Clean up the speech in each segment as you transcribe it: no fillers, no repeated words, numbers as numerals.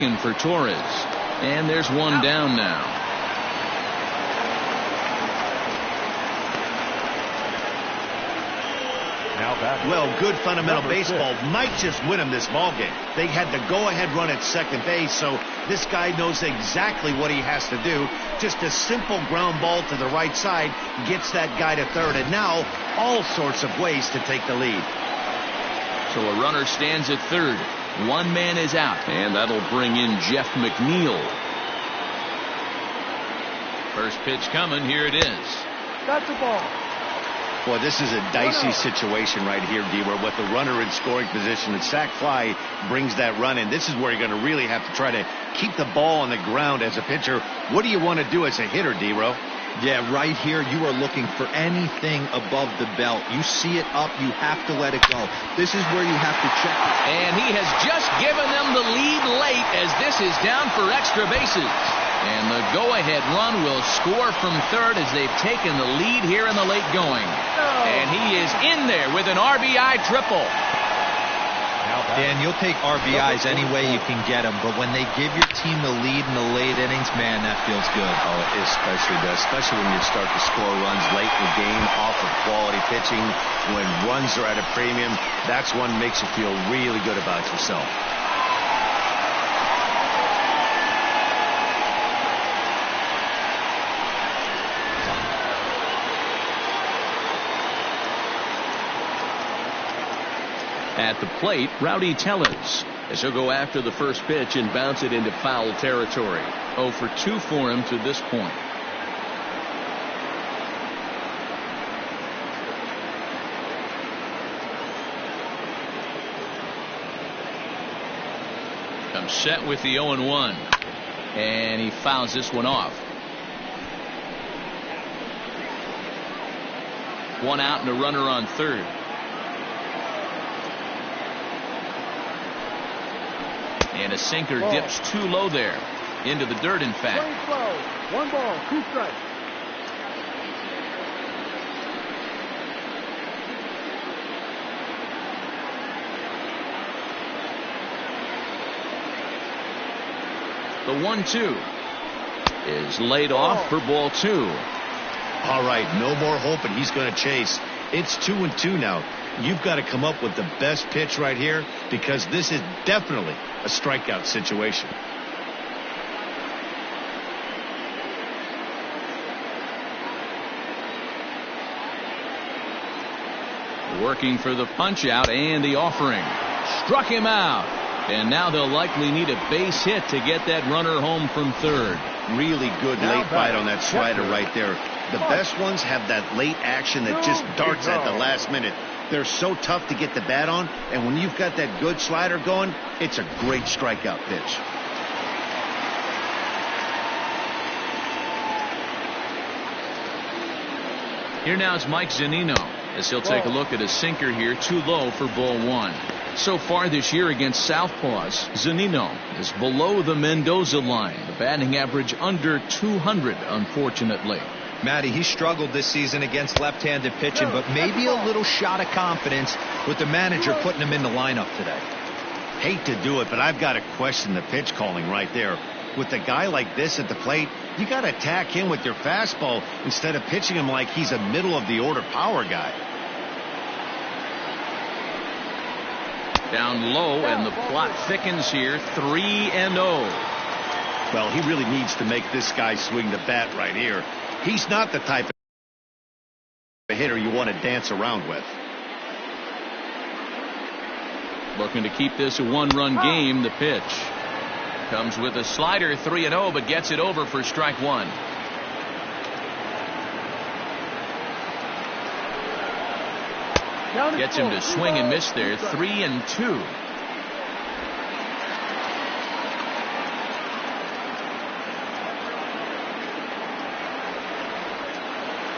for Torres. And there's one down now. Well, good fundamental baseball might just win him this ballgame. They had the go-ahead run at second base, so this guy knows exactly what he has to do. Just a simple ground ball to the right side gets that guy to third, and now all sorts of ways to take the lead. So a runner stands at third. One man is out, and that'll bring in Jeff McNeil. First pitch coming. Here it is. That's the ball. Boy, this is a dicey situation right here, D-Ware, with the runner in scoring position. The sac fly brings that run in. This is where you're going to really have to try to keep the ball on the ground as a pitcher. What do you want to do as a hitter, D-Ro? Yeah, right here, you are looking for anything above the belt. You see it up, you have to let it go. This is where you have to check. And he has just given them the lead late as this is down for extra bases. And the go-ahead run will score from third as they've taken the lead here in the late going. And he is in there with an RBI triple. Dan, you'll take RBIs any way you can get them, but when they give your team the lead in the late innings, man, that feels good. Oh, it especially does, especially when you start to score runs late in the game off of quality pitching. When runs are at a premium, that's one makes you feel really good about yourself. At the plate, Rowdy Tellez, as he'll go after the first pitch and bounce it into foul territory. 0 for 2 for him to this point. Comes set with the 0-1. And he fouls this one off. One out and a runner on third. And a sinker dips too low there. Into the dirt, in fact. 1 ball, 2 strikes. The 1-2 is laid off for ball 2. All right, no more hope, and he's going to chase. It's 2-2 now. You've got to come up with the best pitch right here, because this is definitely a strikeout situation. Working for the punch out and the offering. Struck him out. And now they'll likely need a base hit to get that runner home from third. Really good late bite on that slider right there. The best ones have that late action that just darts at the last minute. They're so tough to get the bat on, and when you've got that good slider going, it's a great strikeout pitch. Here now is Mike Zunino as he'll take a look at a sinker here, too low for ball 1. So far this year against Southpaws, Zunino is below the Mendoza line. The batting average under 200, unfortunately. Matty, he struggled this season against left-handed pitching, but maybe a little shot of confidence with the manager putting him in the lineup today. Hate to do it, but I've got to question the pitch calling right there. With a guy like this at the plate, you got to attack him with your fastball instead of pitching him like he's a middle-of-the-order power guy. Down low, and the plot thickens here, 3-0. Well, he really needs to make this guy swing the bat right here. He's not the type of hitter you want to dance around with. Looking to keep this a 1-run game. The pitch comes with a slider, 3-0, but gets it over for strike 1. Gets him to swing and miss there, 3-2.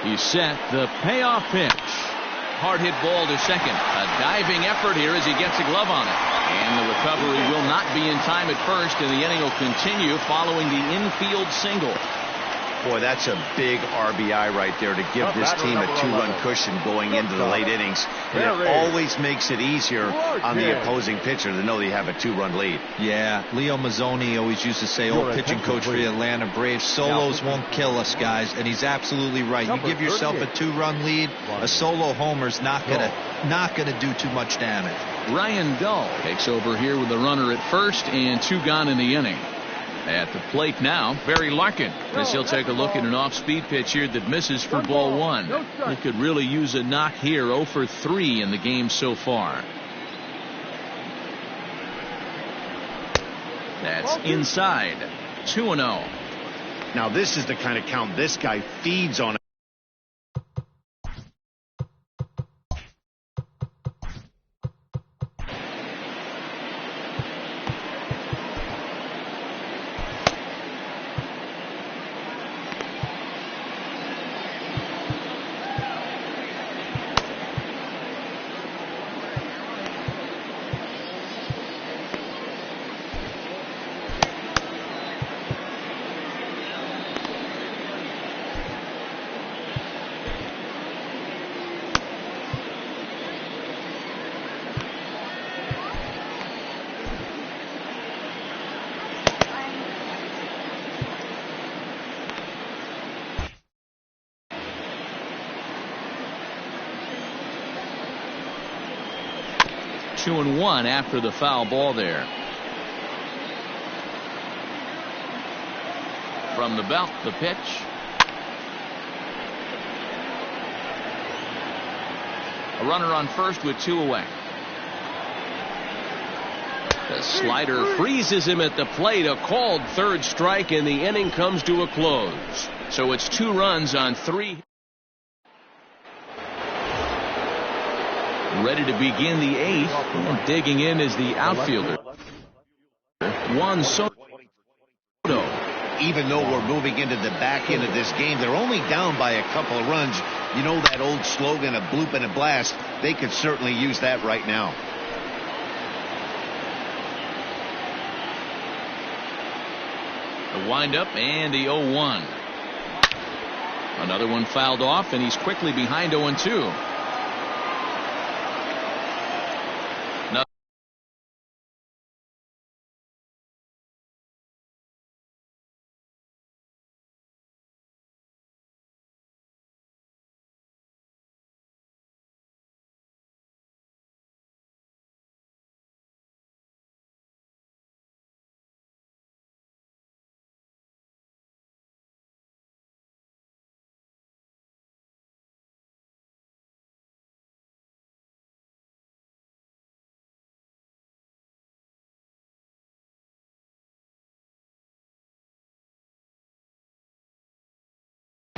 He's set. The payoff pitch. Hard hit ball to second. A diving effort here as he gets a glove on it. And the recovery will not be in time at first, and the inning will continue following the infield single. Boy, that's a big RBI right there to give this team a 2-run cushion going into the late innings. And it always makes it easier on the opposing pitcher to know they have a 2-run lead. Yeah, Leo Mazzoni always used to say, old pitching coach for the Atlanta Braves, solos won't kill us, guys. And he's absolutely right. You give yourself a 2-run lead, a solo homer's not gonna do too much damage. Ryan Dull takes over here with the runner at first and 2 gone in the inning. At the plate now, Barry Larkin, as he'll take a look at an off-speed pitch here that misses for ball 1. He could really use a knock here. 0 for 3 in the game so far. That's inside. 2-0. Now this is the kind of count this guy feeds on. 2-1 after the foul ball there. From the belt, the pitch. A runner on first with 2 away. The slider freezes him at the plate. A called third strike, and the inning comes to a close. So it's 2 runs on 3. Ready to begin the 8th, and digging in is the outfielder, Juan Soto. Even though we're moving into the back end of this game, they're only down by a couple of runs. You know that old slogan, a bloop and a blast. They could certainly use that right now. The windup and the 0-1. Another one fouled off, and he's quickly behind 0-2.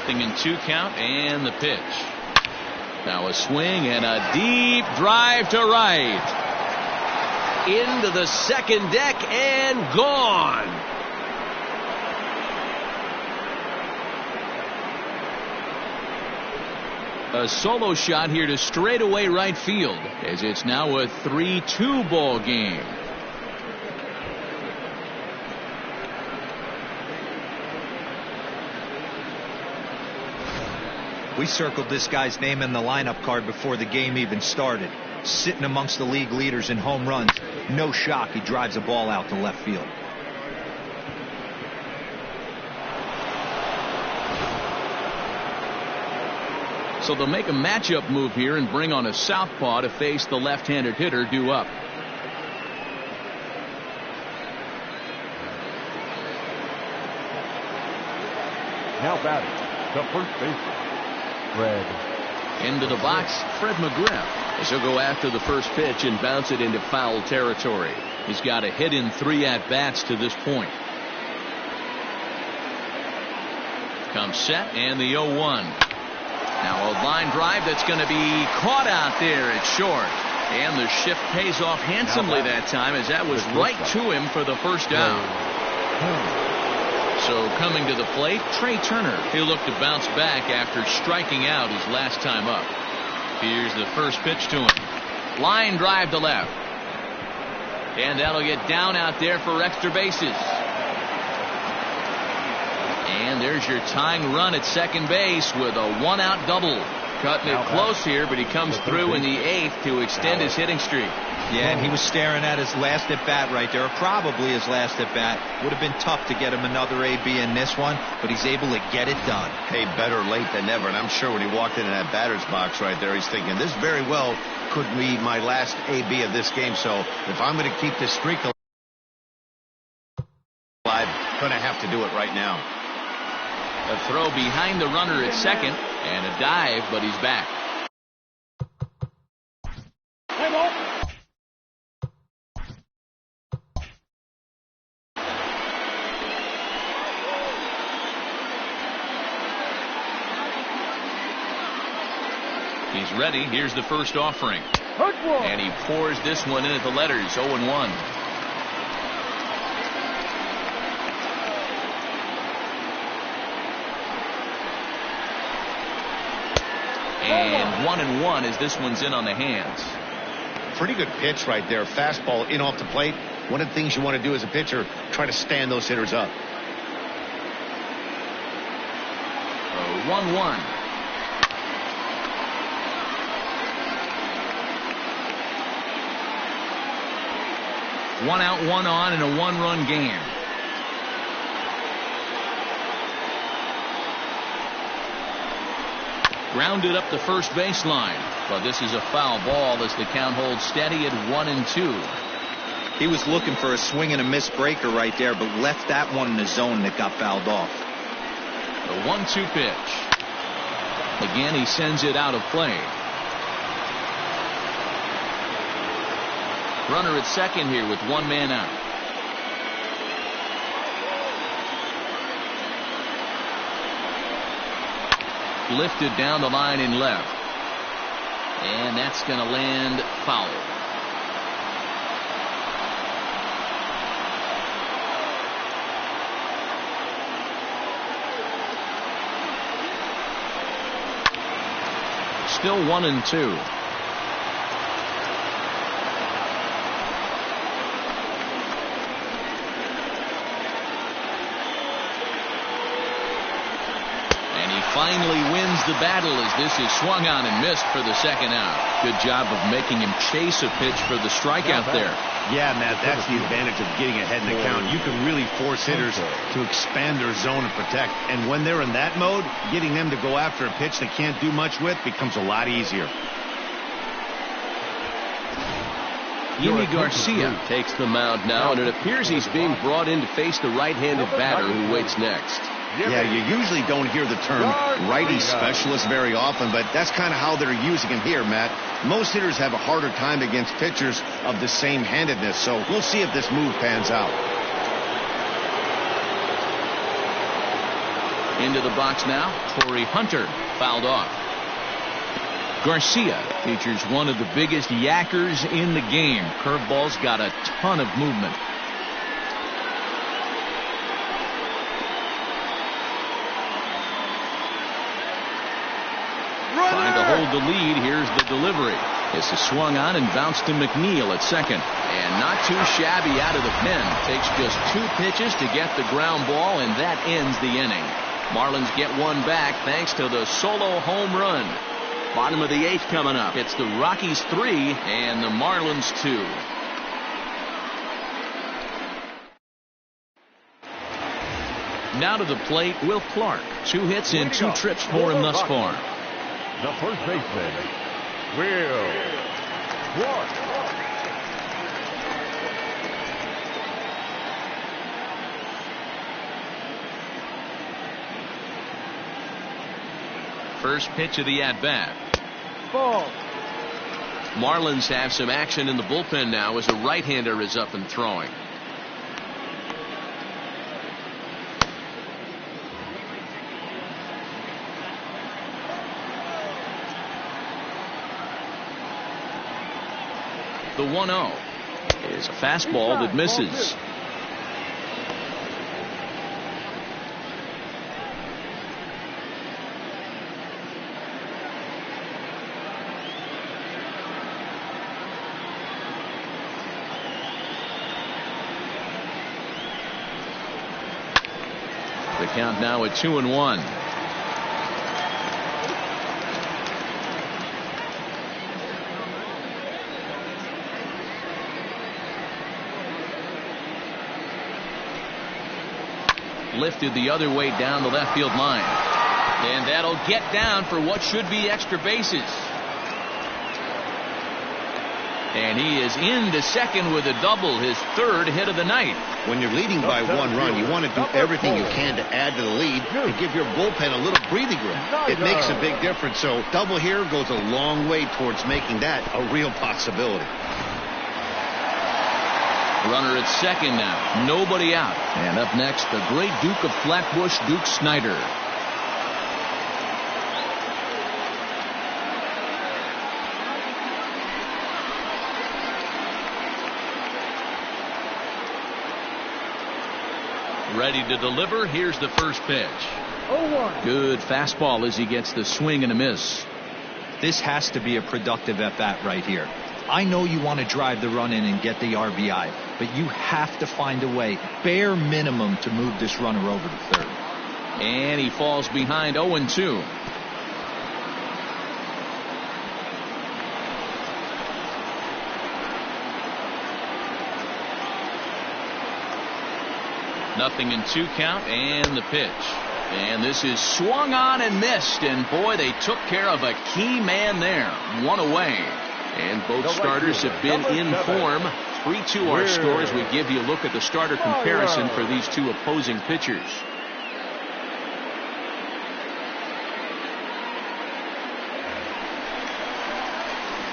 In 2 count, and the pitch. Now a swing and a deep drive to right. Into the second deck and gone. A solo shot here to straightaway right field, as it's now a 3-2 ball game. We circled this guy's name in the lineup card before the game even started. Sitting amongst the league leaders in home runs. No shock he drives a ball out to left field. So they'll make a matchup move here and bring on a southpaw to face the left-handed hitter due up. Now batting, the first baseman, Fred. Into the box, Fred McGriff, as he'll go after the first pitch and bounce it into foul territory. He's got a hit in 3 at-bats to this point. Comes set, and the 0-1. Now a line drive that's going to be caught out there at short. And the shift pays off handsomely that time, as that was right to him for the first down. So coming to the plate, Trey Turner. He'll look to bounce back after striking out his last time up. Here's the first pitch to him. Line drive to left. And that'll get down out there for extra bases. And there's your tying run at second base with a one-out double. Cutting it close here, but he comes through in the 8th to extend his hitting streak. Yeah, and he was staring at his last at-bat right there, or probably his last at-bat. Would have been tough to get him another AB in this one, but he's able to get it done. Hey, better late than never, and I'm sure when he walked into that batter's box right there, he's thinking, this very well could be my last AB of this game, so if I'm going to keep this streak alive, I'm going to have to do it right now. A throw behind the runner at second, and a dive, but he's back. He's ready. Here's the first offering. And he pours this one in at the letters, 0-1. And 1-1 as this one's in on the hands. Pretty good pitch right there. Fastball in off the plate. One of the things you want to do as a pitcher, try to stand those hitters up. 1-1. One out, one on in a one-run game. Grounded up the first baseline, but this is a foul ball as the count holds steady at 1-2. He was looking for a swing and a miss breaker right there, but left that one in the zone that got fouled off. The 1-2 pitch. Again, he sends it out of play. Runner at second here with one man out. Lifted down the line in left. And that's going to land foul. Still 1-2. Finally wins the battle as this is swung on and missed for the second out. Good job of making him chase a pitch for the strikeout there. Yeah, Matt, that's the advantage of getting ahead in the count. You can really force hitters to expand their zone and protect. And when they're in that mode, getting them to go after a pitch they can't do much with becomes a lot easier. Yimi Garcia takes the mound now, and it appears he's being brought in to face the right-handed batter who waits next. Yeah, you usually don't hear the term righty specialist very often, but that's kind of how they're using him here, Matt. Most hitters have a harder time against pitchers of the same handedness, so we'll see if this move pans out. Into the box now, Torrey Hunter fouled off. Garcia features one of the biggest yackers in the game. Curveball's got a ton of movement. Trying to hold the lead. Here's the delivery. This is swung on and bounced to McNeil at second. And not too shabby out of the pen. Takes just 2 pitches to get the ground ball, and that ends the inning. Marlins get one back thanks to the solo home run. Bottom of the 8th coming up. It's the Rockies 3 and the Marlins 2. Now to the plate, Will Clark. 2 hits and 2 trips for him thus far. The first baseman, Will Clark. First pitch of the at-bat. Ball. Marlins have some action in the bullpen now as a right-hander is up and throwing. The 1-0 is a fastball that misses. The count now at 2-1. Lifted the other way down the left field line. And that'll get down for what should be extra bases. And he is into second with a double, his third hit of the night. When you're leading by 1 run, you want to do everything you can to add to the lead and give your bullpen a little breathing room. It makes a big difference. So double here goes a long way towards making that a real possibility. Runner at second now. Nobody out. And up next, the great Duke of Flatbush, Duke Snider. Ready to deliver. Here's the first pitch. 0-1. Good fastball as he gets the swing and a miss. This has to be a productive at-bat right here. I know you want to drive the run in and get the RBI, but you have to find a way, bare minimum, to move this runner over to third. And he falls behind 0-2. Nothing in 2 count, and the pitch. And this is swung on and missed. And boy, they took care of a key man there. 1 away. And both starters have been in form. 3-2 our score as we give you a look at the starter comparison for these two opposing pitchers.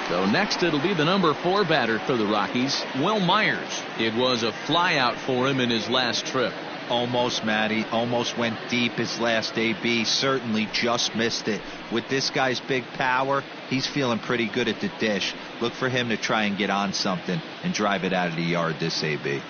So next it'll be the number 4 batter for the Rockies, Will Myers. It was a flyout for him in his last trip. Almost, Matty. Almost went deep his last AB. Certainly just missed it. With this guy's big power, he's feeling pretty good at the dish. Look for him to try and get on something and drive it out of the yard this AB.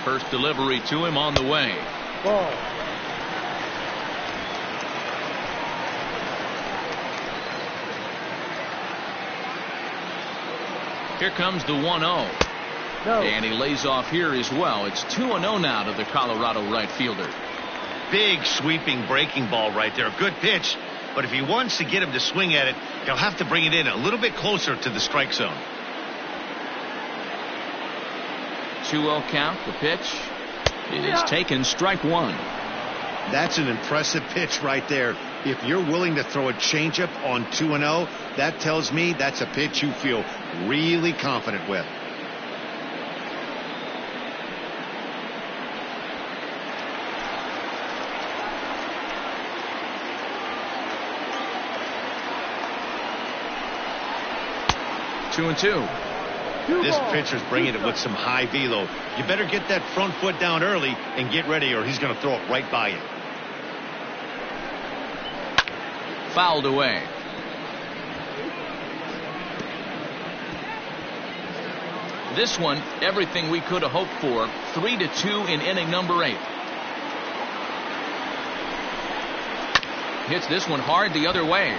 First delivery to him on the way. Ball. Here comes the 1-0. No. And he lays off here as well. It's 2-0 now to the Colorado right fielder. Big sweeping breaking ball right there. Good pitch. But if he wants to get him to swing at it, he'll have to bring it in a little bit closer to the strike zone. 2-0 count. The pitch is taken, strike 1. That's an impressive pitch right there. If you're willing to throw a changeup on 2-0, that tells me that's a pitch you feel really confident with. Two and two. This pitcher's bringing it with some high velo. You better get that front foot down early and get ready, or he's going to throw it right by you. Fouled away. This one, everything we could have hoped for. 3-2 in inning number 8. Hits this one hard the other way.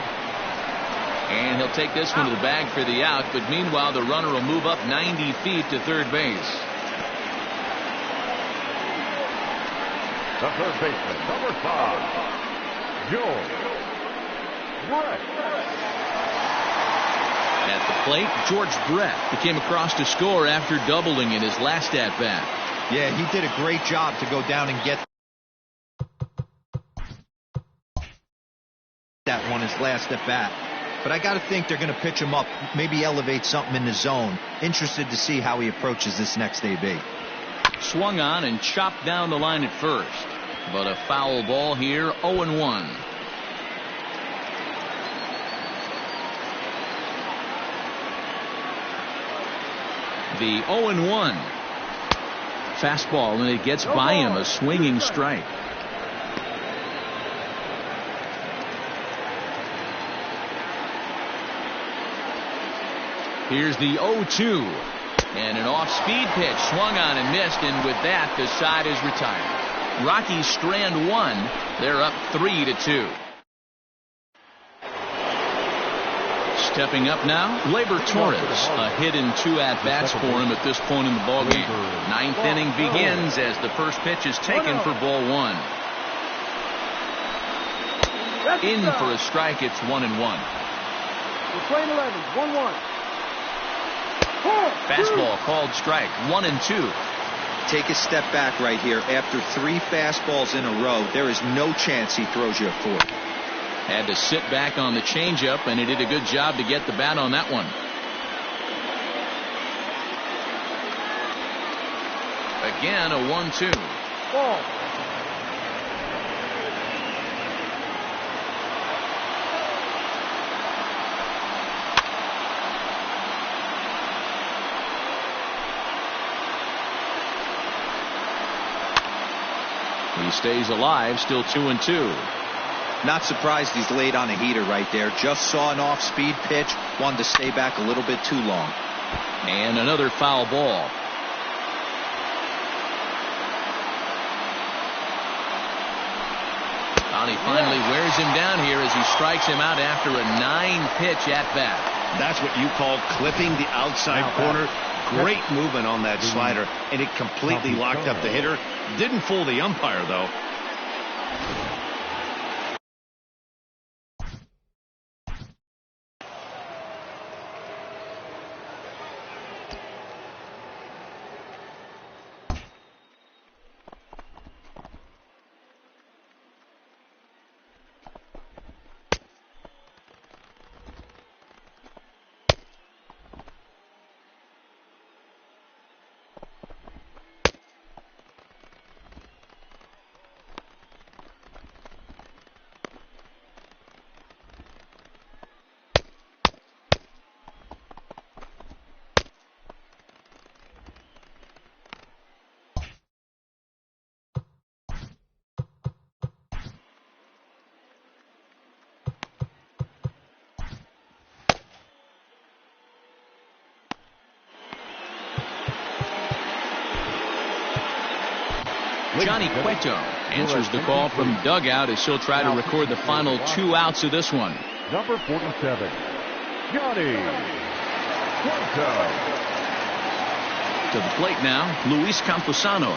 And he'll take this one to the bag for the out. But meanwhile, the runner will move up 90 feet to third base. The third baseman, number 5, George Brett. At the plate, George Brett became across to score after doubling in his last at-bat. Yeah, he did a great job to go down and get that one his last at-bat. But I got to think they're going to pitch him up, maybe elevate something in the zone. Interested to see how he approaches this next AB. Swung on and chopped down the line at first. But a foul ball here, 0-1. The 0-1. Fastball, and it gets by him, a swinging strike. Here's the 0-2. And an off-speed pitch swung on and missed, and with that, the side is retired. Rockies strand 1. They're up 3-2. Stepping up now, Gleyber Torres. A hit in 2 at-bats for him at this point in the ballgame. 9th inning begins as the first pitch is taken for ball 1. In for a strike, it's 1-1. We're playing 11, 1-1. Fastball called strike, 1-2. Take a step back right here. After 3 fastballs in a row, there is no chance he throws you a 4th. Had to sit back on the changeup, and he did a good job to get the bat on that one. Again, a 1-2. Ball. He stays alive, still 2-2. Not surprised he's laid on a heater right there. Just saw an off-speed pitch. Wanted to stay back a little bit too long. And another foul ball. He finally wears him down here as he strikes him out after a 9-pitch at-bat. That's what you call clipping the outside corner. Great movement on that slider, and it completely locked up the hitter. Didn't fool the umpire, though. Johnny Cueto answers the call from dugout as he'll try to record the final 2 outs of this one. Number 47, Johnny Cueto. To the plate now, Luis Camposano.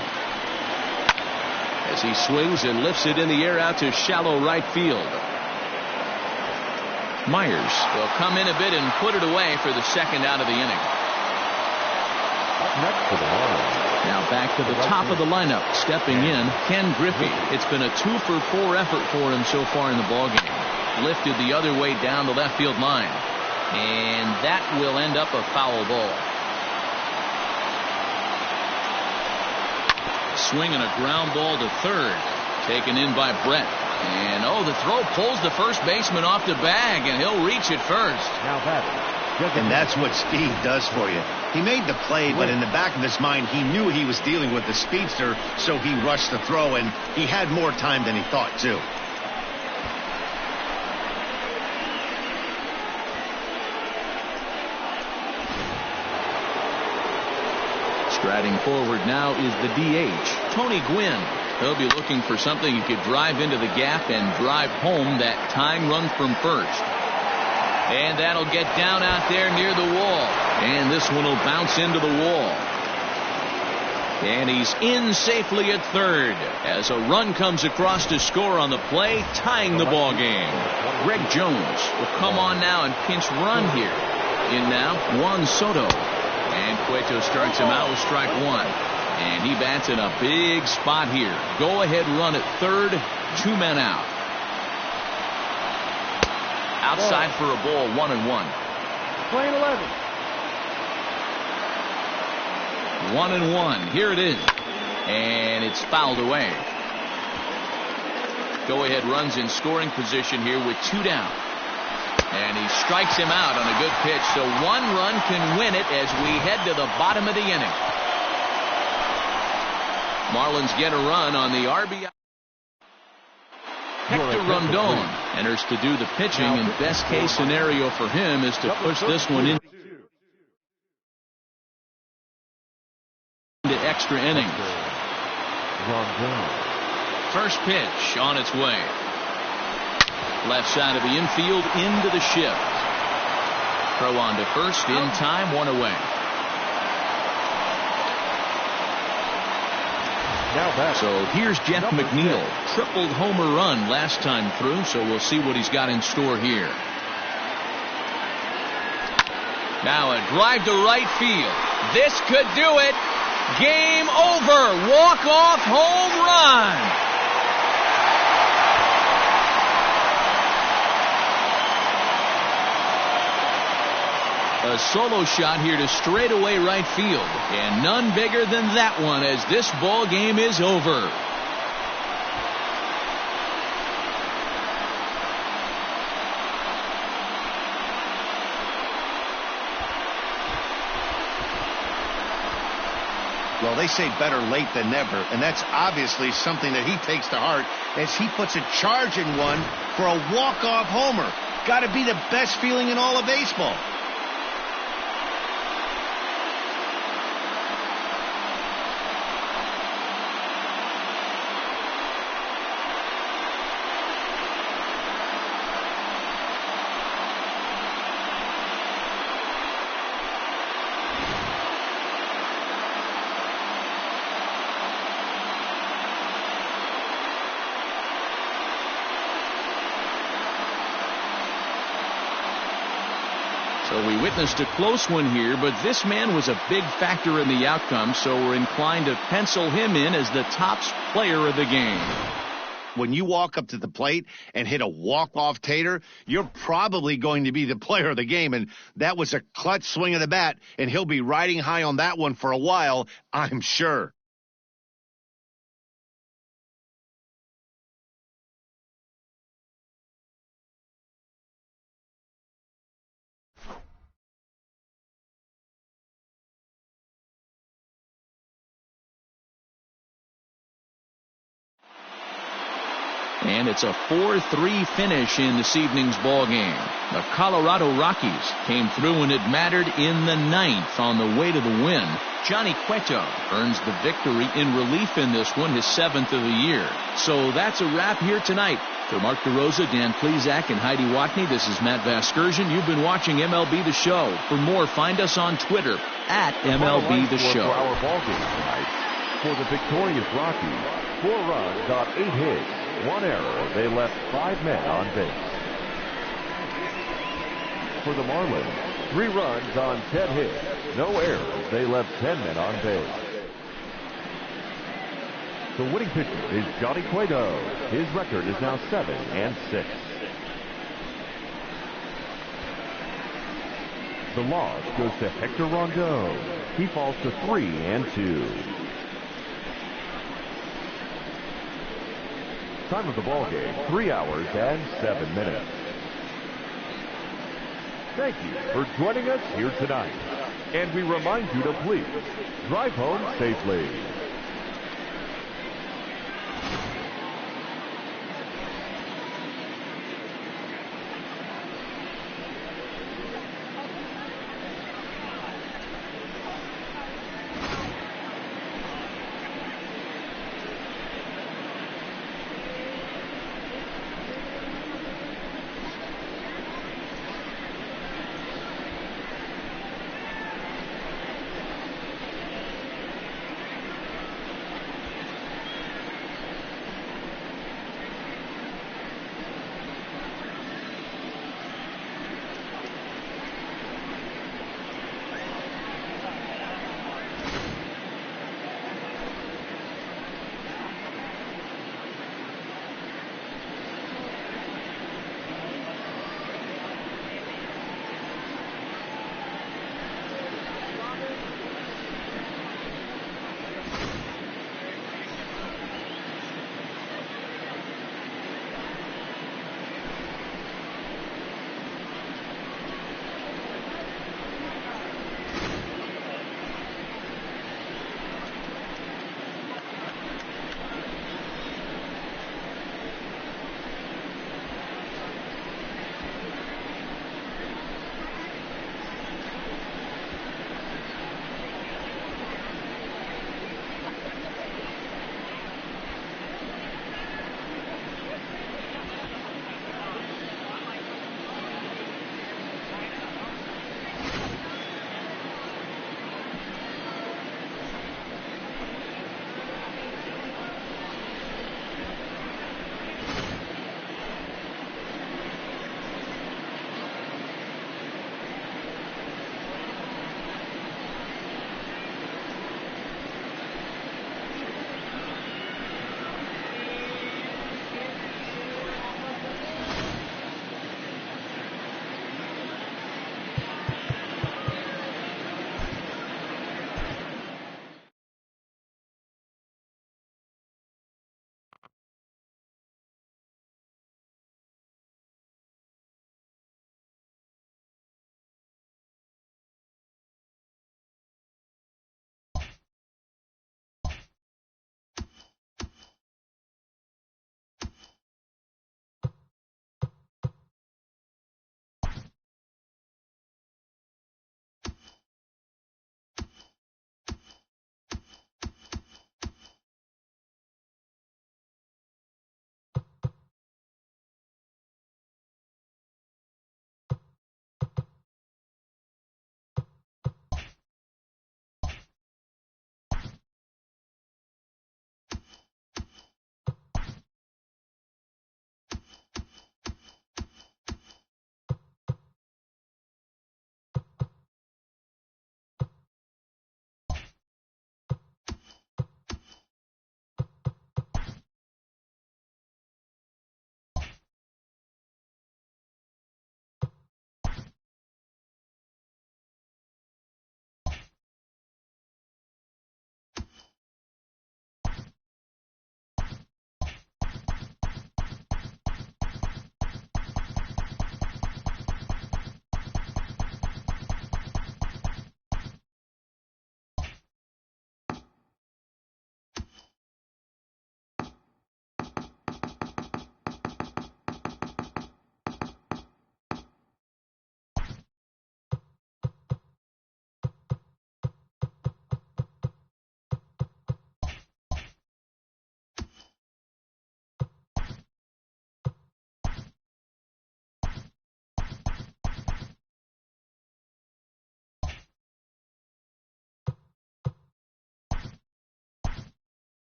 As he swings and lifts it in the air out to shallow right field. Myers will come in a bit and put it away for the second out of the inning. Up next for the Marlins. Now back to the top of the lineup, stepping in, Ken Griffey. It's been a 2-for-4 effort for him so far in the ballgame. Lifted the other way down the left field line. And that will end up a foul ball. Swing and a ground ball to third. Taken in by Brett. And the throw pulls the first baseman off the bag, and he'll reach it first. Now batting. And that's what speed does for you. He made the play, but in the back of his mind, he knew he was dealing with the speedster, so he rushed the throw, and he had more time than he thought, too. Striding forward now is the DH, Tony Gwynn. He'll be looking for something he could drive into the gap and drive home that tying run from first. And that'll get down out there near the wall. And this one will bounce into the wall. And he's in safely at third as a run comes across to score on the play, tying the ball game. Greg Jones will come on now and pinch run here. In now, Juan Soto. And Cueto starts him out with strike 1. And he bats in a big spot here. Go ahead run at third, 2 men out. Outside for a ball, 1-1. Playing 11. 1-1. Here it is. And it's fouled away. Go ahead runs in scoring position here with 2 down. And he strikes him out on a good pitch. So 1 run can win it as we head to the bottom of the inning. Marlins get a run on the RBI. Hector Rondon enters to do the pitching, and best case scenario for him is to push this one into extra innings. First pitch on its way. Left side of the infield into the shift. Throw on to first in time, 1 away. So here's Jeff McNeil. Tripled homer run last time through, so we'll see what he's got in store here. Now a drive to right field. This could do it. Game over. Walk-off home run. A solo shot here to straightaway right field. And none bigger than that one as this ball game is over. Well, they say better late than never, and that's obviously something that he takes to heart as he puts a charge in one for a walk-off homer. Got to be the best feeling in all of baseball. So we witnessed a close one here, but this man was a big factor in the outcome, so we're inclined to pencil him in as the top player of the game. When you walk up to the plate and hit a walk-off tater, you're probably going to be the player of the game, and that was a clutch swing of the bat, and he'll be riding high on that one for a while, I'm sure. And it's a 4-3 finish in this evening's ball game. The Colorado Rockies came through when it mattered in the ninth on the way to the win. Johnny Cueto earns the victory in relief in this one, his 7th of the year. So that's a wrap here tonight. For Mark DeRosa, Dan Plezak, and Heidi Watney, this is Matt Vasgersian. You've been watching MLB The Show. For more, find us on Twitter at MLB The Show. For our ball game tonight, for the victorious Rockies, 4 runs on 8 hits. 1 error, they left 5 men on base. For the Marlins, 3 runs on 10 hits. No errors, they left 10 men on base. The winning pitcher is Johnny Cueto. His record is now 7-6. The loss goes to Hector Rondon. He falls to 3-2. Time of the ball game, 3 hours and 7 minutes. Thank you for joining us here tonight. And we remind you to please drive home safely.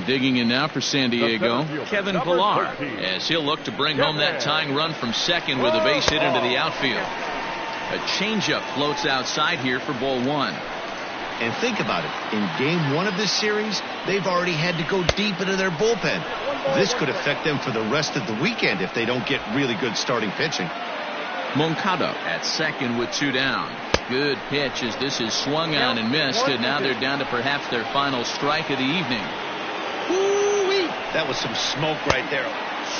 Digging in now for San Diego, Kevin Pillar, as he'll look to bring home that tying run from second with a base hit into the outfield. A changeup floats outside here for ball one. And think about it. In game one of this series, they've already had to go deep into their bullpen. This could affect them for the rest of the weekend if they don't get really good starting pitching. Moncada at second with 2 down. Good pitch as this is swung on and missed, and now they're down to perhaps their final strike of the evening. Woo-wee. That was some smoke right there.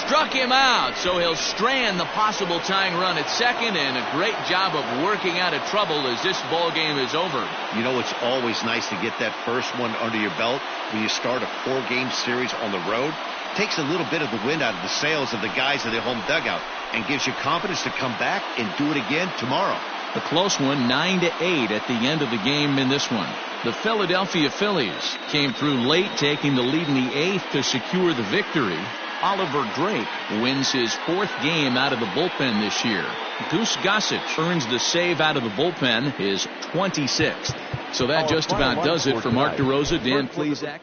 Struck him out, so he'll strand the possible tying run at second, and a great job of working out of trouble as this ball game is over. You know, it's always nice to get that first one under your belt when you start a 4-game series on the road. Takes a little bit of the wind out of the sails of the guys in their home dugout and gives you confidence to come back and do it again tomorrow. A close one, 9-8 at the end of the game in this one. The Philadelphia Phillies came through late, taking the lead in the 8th to secure the victory. Oliver Drake wins his 4th game out of the bullpen this year. Goose Gossage earns the save out of the bullpen, his 26th. So that just about does it for Mark DeRosa. Dan Plesac.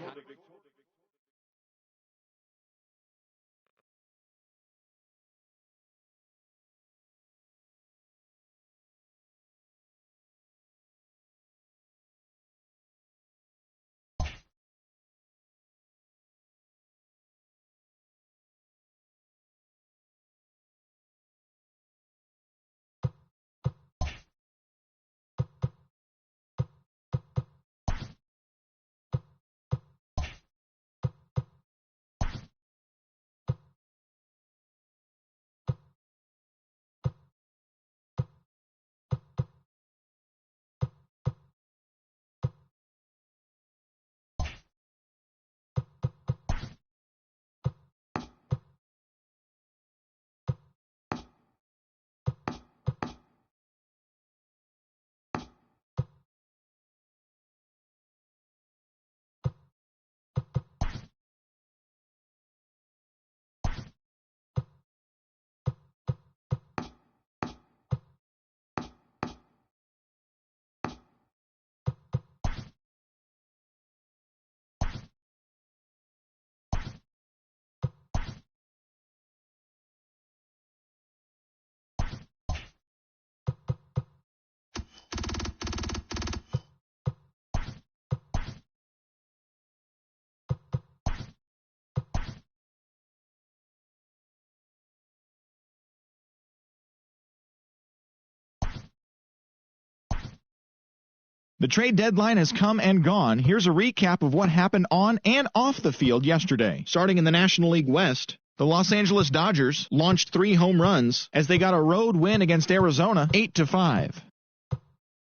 The trade deadline has come and gone. Here's a recap of what happened on and off the field yesterday. Starting in the National League West, the Los Angeles Dodgers launched 3 home runs as they got a road win against Arizona 8-5.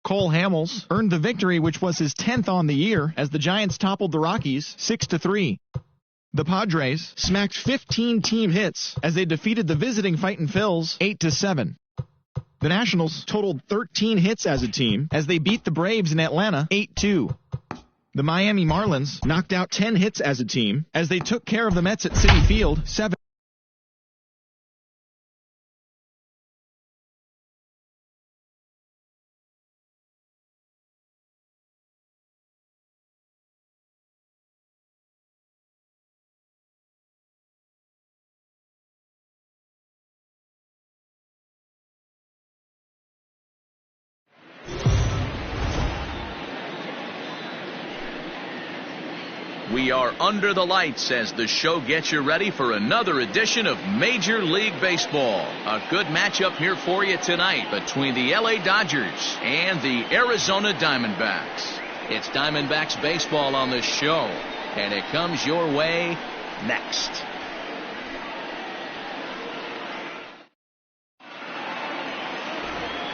Cole Hamels earned the victory, which was his 10th on the year, as the Giants toppled the Rockies 6-3. The Padres smacked 15 team hits as they defeated the visiting Fightin' Phils 8-7. The Nationals totaled 13 hits as a team as they beat the Braves in Atlanta 8-2. The Miami Marlins knocked out 10 hits as a team as they took care of the Mets at Citi Field 7. We are under the lights as the show gets you ready for another edition of Major League Baseball. A good matchup here for you tonight between the LA Dodgers and the Arizona Diamondbacks. It's Diamondbacks baseball on the show, and it comes your way next.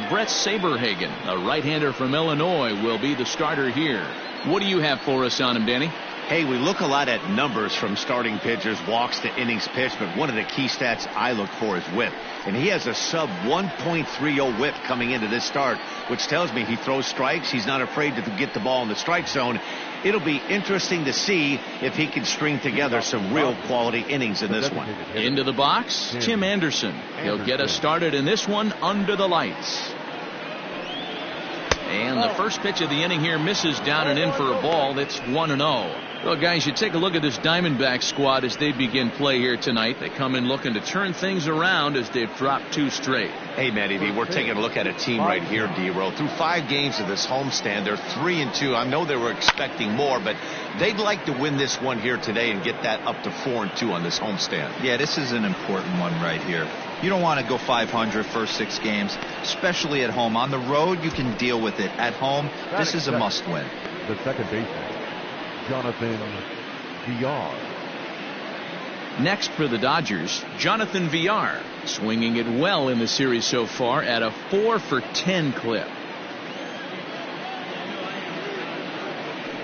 Brett Saberhagen, a right-hander from Illinois, will be the starter here. What do you have for us on him, Danny? Hey, we look a lot at numbers from starting pitchers, walks to innings pitched, but one of the key stats I look for is whip. And he has a sub 1.30 whip coming into this start, which tells me he throws strikes. He's not afraid to get the ball in the strike zone. It'll be interesting to see if he can string together some real quality innings in this one. Into the box, Tim Anderson. He'll get us started in this one under the lights. And the first pitch of the inning here misses down and in for a ball. That's 1-0. Well, guys, you take a look at this Diamondback squad as they begin play here tonight. They come in looking to turn things around as they've dropped 2 straight. Hey, Matty V, we're taking a look at a team right here, D-Row. Through 5 games of this homestand, they're 3-2. I know they were expecting more, but they'd like to win this one here today and get that up to 4-2 on this homestand. Yeah, this is an important one right here. You don't want to go 500 first 6 games, especially at home. On the road, you can deal with it. At home, this is a must-win. The second baseman, Jonathan Villar. Next for the Dodgers, Jonathan Villar, swinging it well in the series so far at a 4-for-10 clip.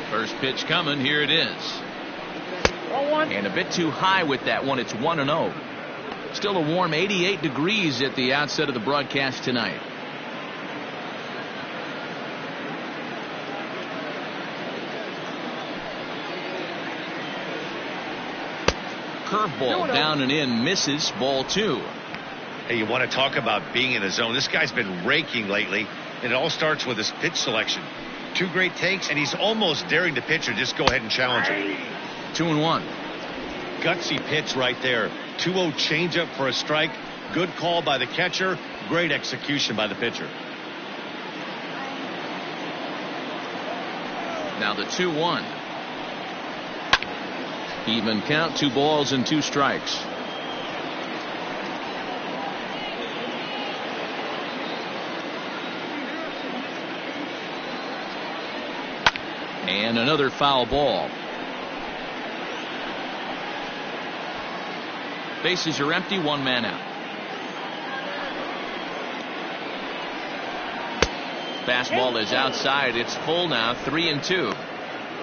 First pitch coming, here it is. And a bit too high with that one. It's 1-0. Still a warm 88 degrees at the outset of the broadcast tonight. Curveball down and in, misses, ball 2. Hey, you want to talk about being in a zone? This guy's been raking lately, and it all starts with his pitch selection. 2 great takes, and he's almost daring the pitcher just go ahead and challenge him. 2-1. Gutsy pitch right there. 2-0 changeup for a strike. Good call by the catcher. Great execution by the pitcher. Now the 2-1. Even count, 2 balls and 2 strikes. And another foul ball. Bases are empty, 1 man out. Fastball is outside. It's full now, 3-2.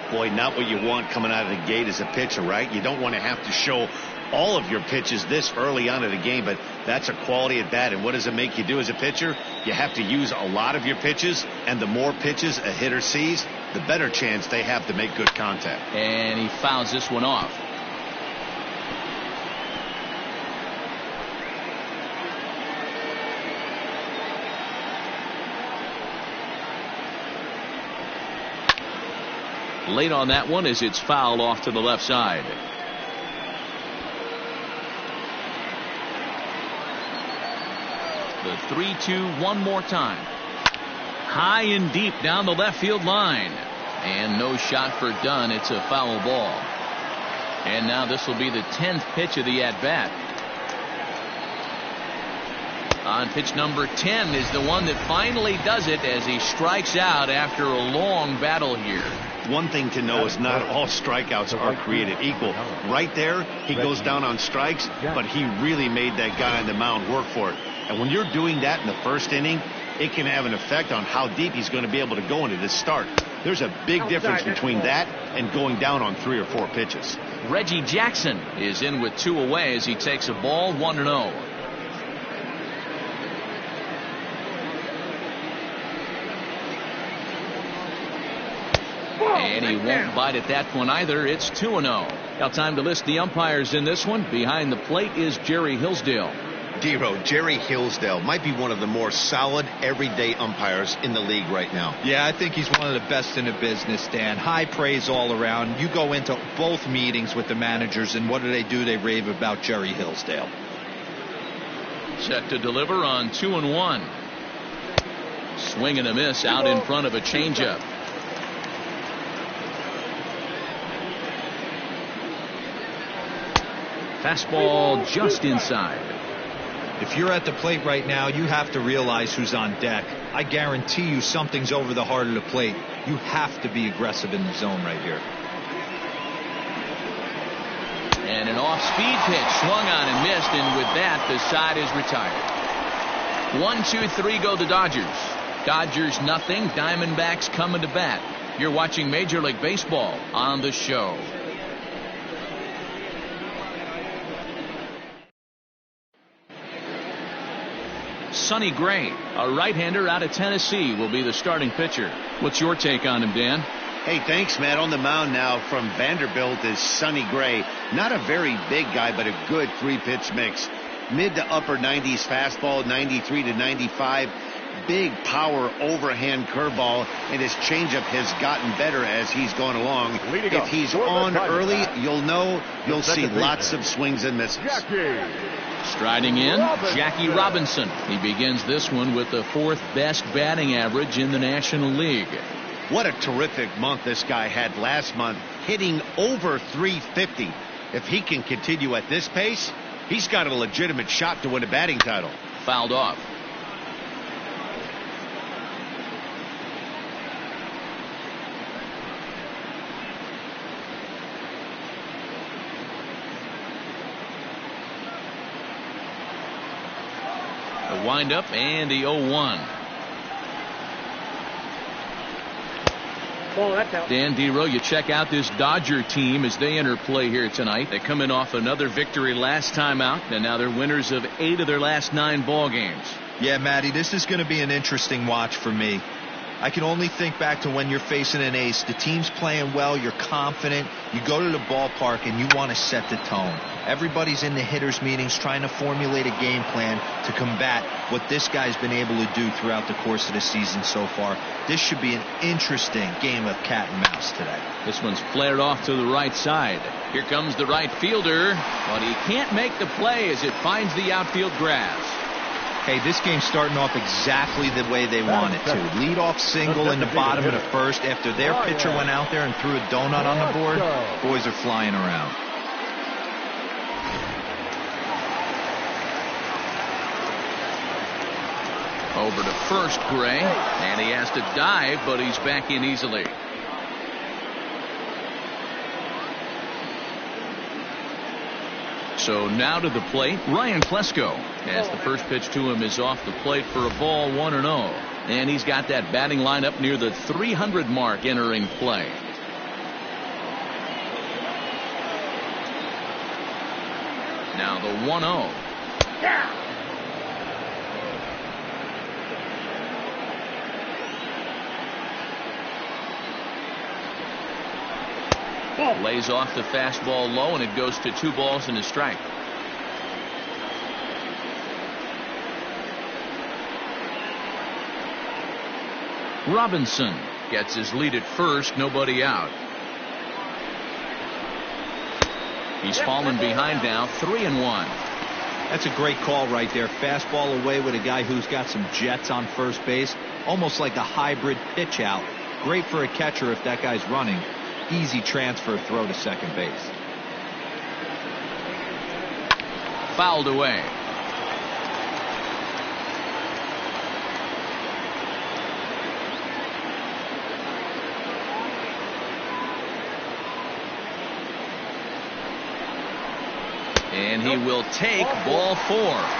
Boy, not what you want coming out of the gate as a pitcher, right? You don't want to have to show all of your pitches this early on in the game, but that's a quality at bat. And what does it make you do as a pitcher? You have to use a lot of your pitches, and the more pitches a hitter sees, the better chance they have to make good contact. And he fouls this one off. Late on that one as it's fouled off to the left side. The 3-2 one more time. High and deep down the left field line. And no shot for Dunn. It's a foul ball. And now this will be the 10th pitch of the at-bat. On pitch number 10 is the one that finally does it as he strikes out after a long battle here. One thing to know is not all strikeouts are created equal. Right there, he goes down on strikes, but he really made that guy on the mound work for it. And when you're doing that in the first inning, it can have an effect on how deep he's going to be able to go into this start. There's a big difference between that and going down on 3 or 4 pitches. Reggie Jackson is in with 2 away as he takes a ball, 1-0. And he won't bite at that one either. It's 2-0. Now time to list the umpires in this one. Behind the plate is Jerry Hillsdale. D-Row, Jerry Hillsdale might be one of the more solid everyday umpires in the league right now. Yeah, I think he's one of the best in the business, Dan. High praise all around. You go into both meetings with the managers, and what do? They rave about Jerry Hillsdale. Set to deliver on 2-1. Swing and a miss out in front of a changeup. Fastball just inside. If you're at the plate right now, you have to realize who's on deck. I guarantee you something's over the heart of the plate. You have to be aggressive in the zone right here. And an off-speed pitch swung on and missed, and with that, the side is retired. 1, 2, 3 go the Dodgers. Dodgers nothing. Diamondbacks coming to bat. You're watching Major League Baseball on the show. Sonny Gray, a right-hander out of Tennessee, will be the starting pitcher. What's your take on him, Dan? Hey, thanks, Matt. On the mound now from Vanderbilt is Sonny Gray. Not a very big guy, but a good 3-pitch mix. Mid to upper 90s fastball, 93 to 95. big power overhand curveball, and his changeup has gotten better as he's gone along. If he's on early, you'll see lots of swings and misses. Striding in, Jackie Robinson. He begins this one with the 4th best batting average in the National League. What a terrific month this guy had last month, hitting over 350. If he can continue at this pace, he's got a legitimate shot to win a batting title. Fouled off. The windup and the 0-1. Dan Dero, you check out this Dodger team as they enter play here tonight. They come in off another victory last time out, and now they're winners of 8 of their last 9 ball games. Yeah, Matty, this is going to be an interesting watch for me. I can only think back to when you're facing an ace. The team's playing well, you're confident, you go to the ballpark and you want to set the tone. Everybody's in the hitters meetings trying to formulate a game plan to combat what this guy's been able to do throughout the course of the season so far. This should be an interesting game of cat and mouse today. This one's flared off to the right side. Here comes the right fielder, but he can't make the play as it finds the outfield grass. Hey, this game's starting off exactly the way they want it to. Lead-off single in the bottom of the first after their pitcher went out there and threw a donut on the board. Boys are flying around. Over to first, Gray, and he has to dive, but he's back in easily. So now to the plate, Ryan Klesko, as the first pitch to him is off the plate for a ball, 1-0. And he's got that batting lineup near the 300 mark entering play. Now the 1-0. Lays off the fastball low, and it goes to 2 balls and a strike. Robinson gets his lead at first, nobody out. He's fallen behind now, 3-1. That's a great call right there. Fastball away with a guy who's got some jets on first base, almost like a hybrid pitch out. Great for a catcher if that guy's running. Easy transfer throw to second base. Fouled away. And he will take ball 4.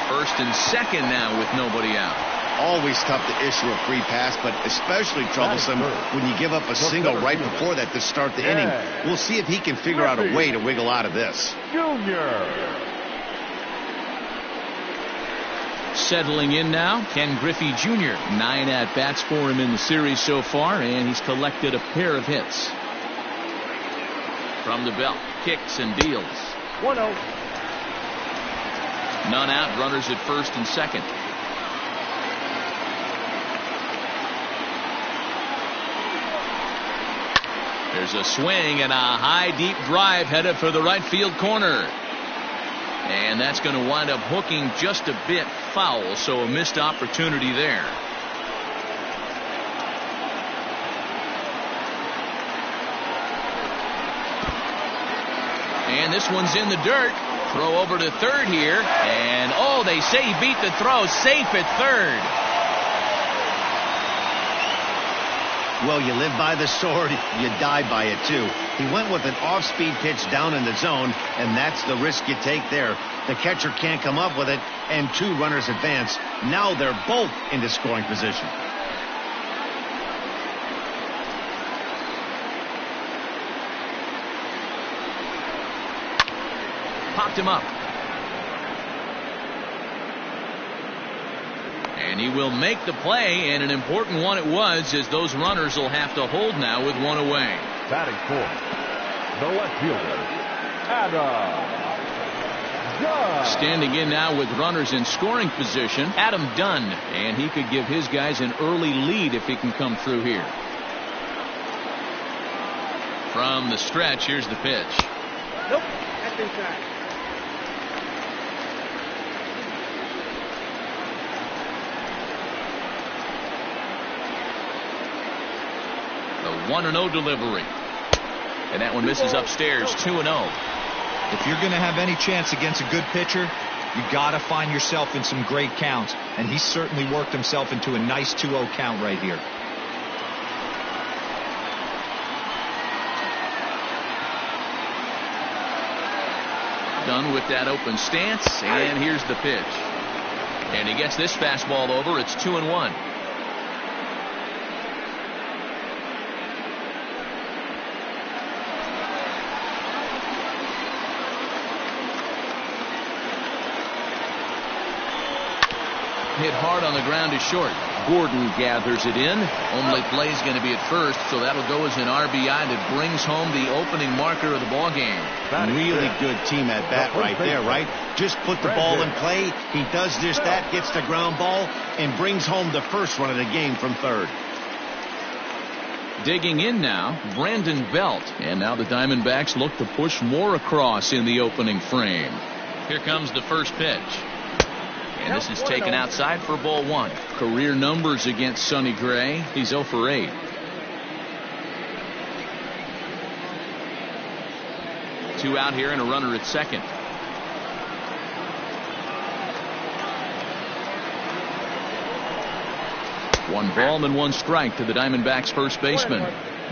First and second now with nobody out. Always tough to issue a free pass, but especially troublesome when you give up a single right before that to start the inning. We'll see if he can figure out a way to wiggle out of this. Settling in now, Ken Griffey Jr. 9 at-bats for him in the series so far, and he's collected a pair of hits. From the belt, kicks and deals. 1-0. None out, runners at first and second. There's a swing and a high deep drive headed for the right field corner. And that's going to wind up hooking just a bit foul, so a missed opportunity there. And this one's in the dirt. Throw over to third here. And oh, they say he beat the throw. Safe at third. Well, you live by the sword, you die by it too. He went with an off-speed pitch down in the zone, and that's the risk you take there. The catcher can't come up with it, and 2 runners advance. Now they're both into scoring position. Popped him up. And he will make the play, and an important one it was, as those runners will have to hold now with 1 away. Batting 4th, the left fielder, Adam. Standing in now with runners in scoring position, Adam Dunn. And he could give his guys an early lead if he can come through here. From the stretch, here's the pitch. Nope, that's inside. The 1-0 delivery. And that one misses upstairs, 2-0. If you're going to have any chance against a good pitcher, you got to find yourself in some great counts. And he certainly worked himself into a nice 2-0 count right here. Done with that open stance, and here's the pitch. And he gets this fastball over. It's 2-1. Hit hard on the ground to short. Gordon gathers it in. Only play is going to be at first, so that'll go as an RBI that brings home the opening marker of the ball game. Really good team at bat right there, right? Just put the ball in play. He does just that, gets the ground ball, and brings home the first run of the game from third. Digging in now, Brandon Belt. And now the Diamondbacks look to push more across in the opening frame. Here comes the first pitch. And this is taken outside for ball 1. Career numbers against Sonny Gray. He's 0 for 8. Two out here and a runner at second. One ball and one strike to the Diamondbacks first baseman.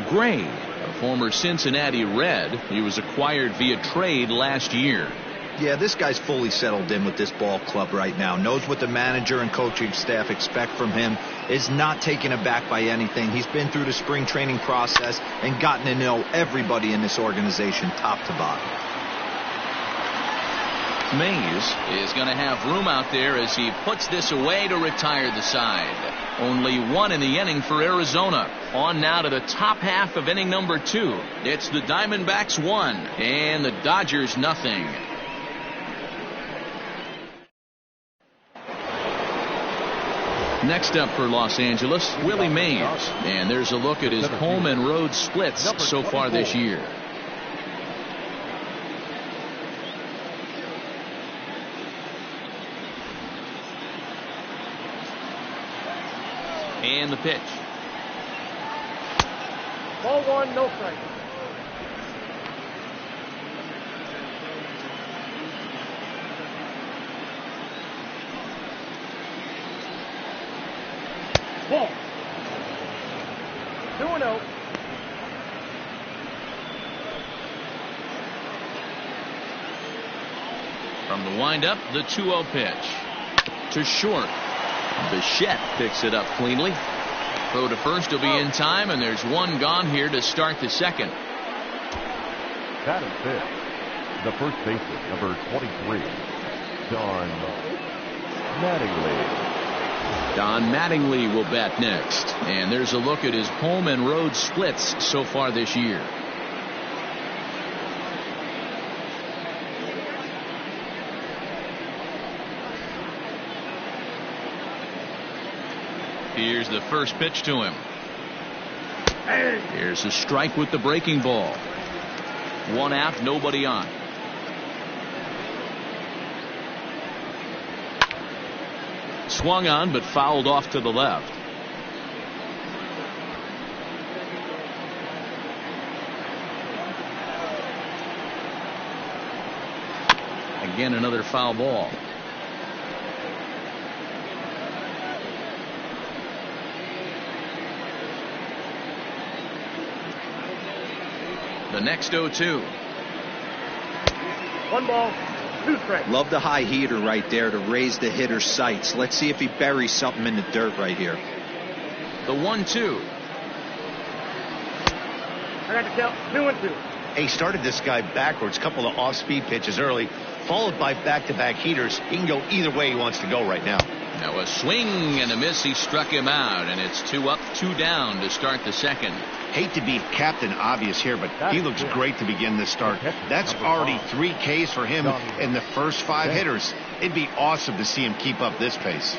Gray, a former Cincinnati Red. He was acquired via trade last year. Yeah, this guy's fully settled in with this ball club right now. Knows what the manager and coaching staff expect from him. Is not taken aback by anything. He's been through the spring training process and gotten to know everybody in this organization top to bottom. Mays is going to have room out there as he puts this away to retire the side. Only one in the inning for Arizona. On now to the top half of inning number 2. It's the Diamondbacks 1 and the Dodgers nothing. Next up for Los Angeles, Willie Mays. And there's a look at his home and road splits so far this year. And the pitch. Ball 1, no strike. Ball. 2-0. From the windup, the 2-0 pitch. To short. Bichette picks it up cleanly. Throw to first will be in time, and there's one gone here to start the second. That is fifth. The first baseman, number 23, Don Mattingly. Don Mattingly will bat next. And there's a look at his home and road splits so far this year. Here's the first pitch to him. Here's a strike with the breaking ball. One out, nobody on. Swung on, but fouled off to the left. Again, another foul ball. The next 0-2. 1 ball, 2 strikes. Love the high heater right there to raise the hitter's sights. Let's see if he buries something in the dirt right here. The 1-2. I got to count 2-2. He started this guy backwards, couple of off-speed pitches early, followed by back-to-back heaters. He can go either way he wants to go right now. Now a swing and a miss. He struck him out, and it's 2 up, 2 down to start the second. Hate to be Captain Obvious here, but he looks great to begin this start. That's already 3 Ks for him in the first 5 hitters. It'd be awesome to see him keep up this pace.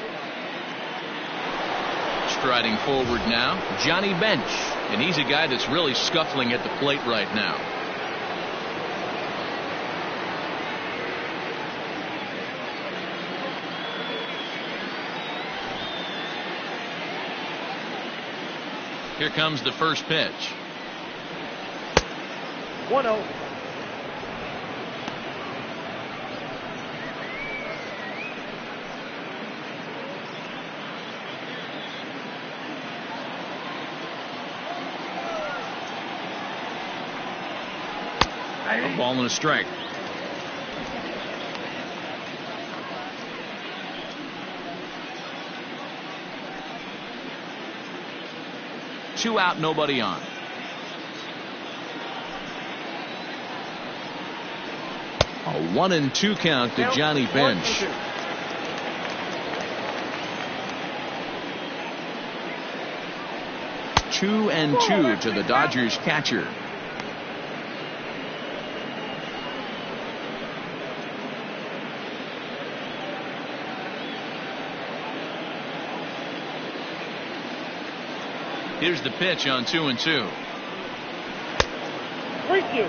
Striding forward now, Johnny Bench, and he's a guy that's really scuffling at the plate right now. Here comes the first pitch. 1-0. A ball and a strike. Two out, nobody on. A 1-2 count to Johnny Bench. Two and two to the Dodgers catcher. Here's the pitch on 2-2. Thank you.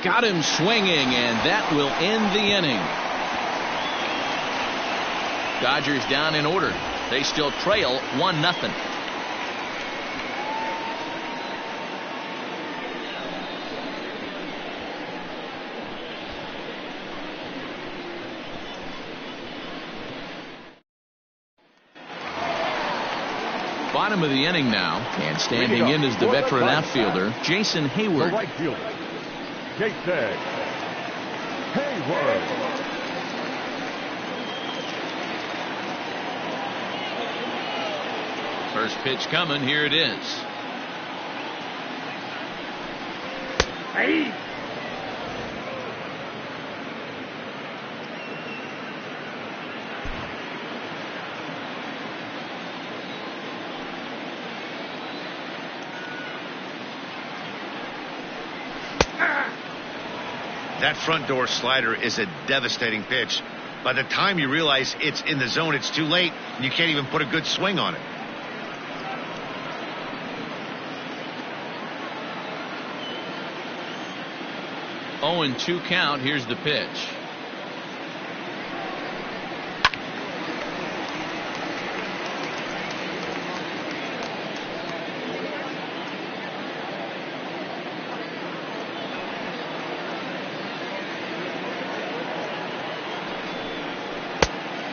Got him swinging, and that will end the inning. Dodgers down in order. They still trail 1-0. Bottom of the inning now, and standing in is the veteran outfielder, Jason Hayward. The right fielder, Gta2k Hayward. First pitch coming, here it is. Hey. That front door slider is a devastating pitch. By the time you realize it's in the zone, it's too late, and you can't even put a good swing on it. Oh, and 2 count. Here's the pitch.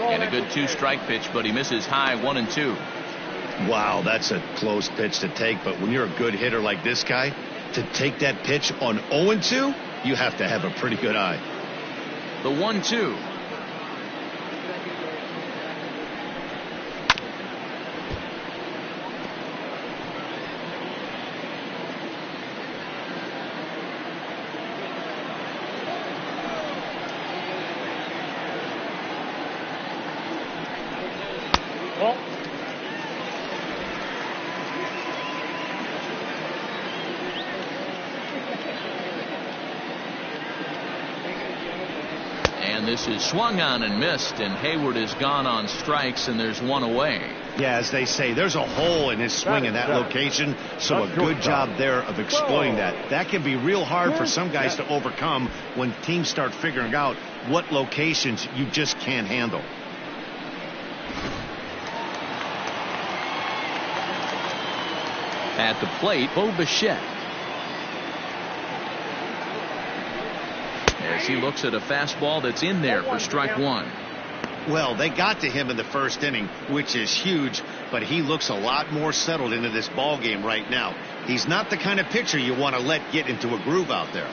And a good 2-strike pitch, but he misses high. 1-2. Wow, that's a close pitch to take, but when you're a good hitter like this guy, to take that pitch on 0-2, you have to have a pretty good eye. The 1-2. And this is swung on and missed, and Hayward is gone on strikes, and there's 1 away. Yeah, as they say, there's a hole in his swing in that location, so a good job there of exploiting that. That can be real hard for some guys to overcome when teams start figuring out what locations you just can't handle. At the plate, Bo Bichette. As he looks at a fastball that's in there for strike 1. Well, they got to him in the first inning, which is huge, but he looks a lot more settled into this ball game right now. He's not the kind of pitcher you want to let get into a groove out there.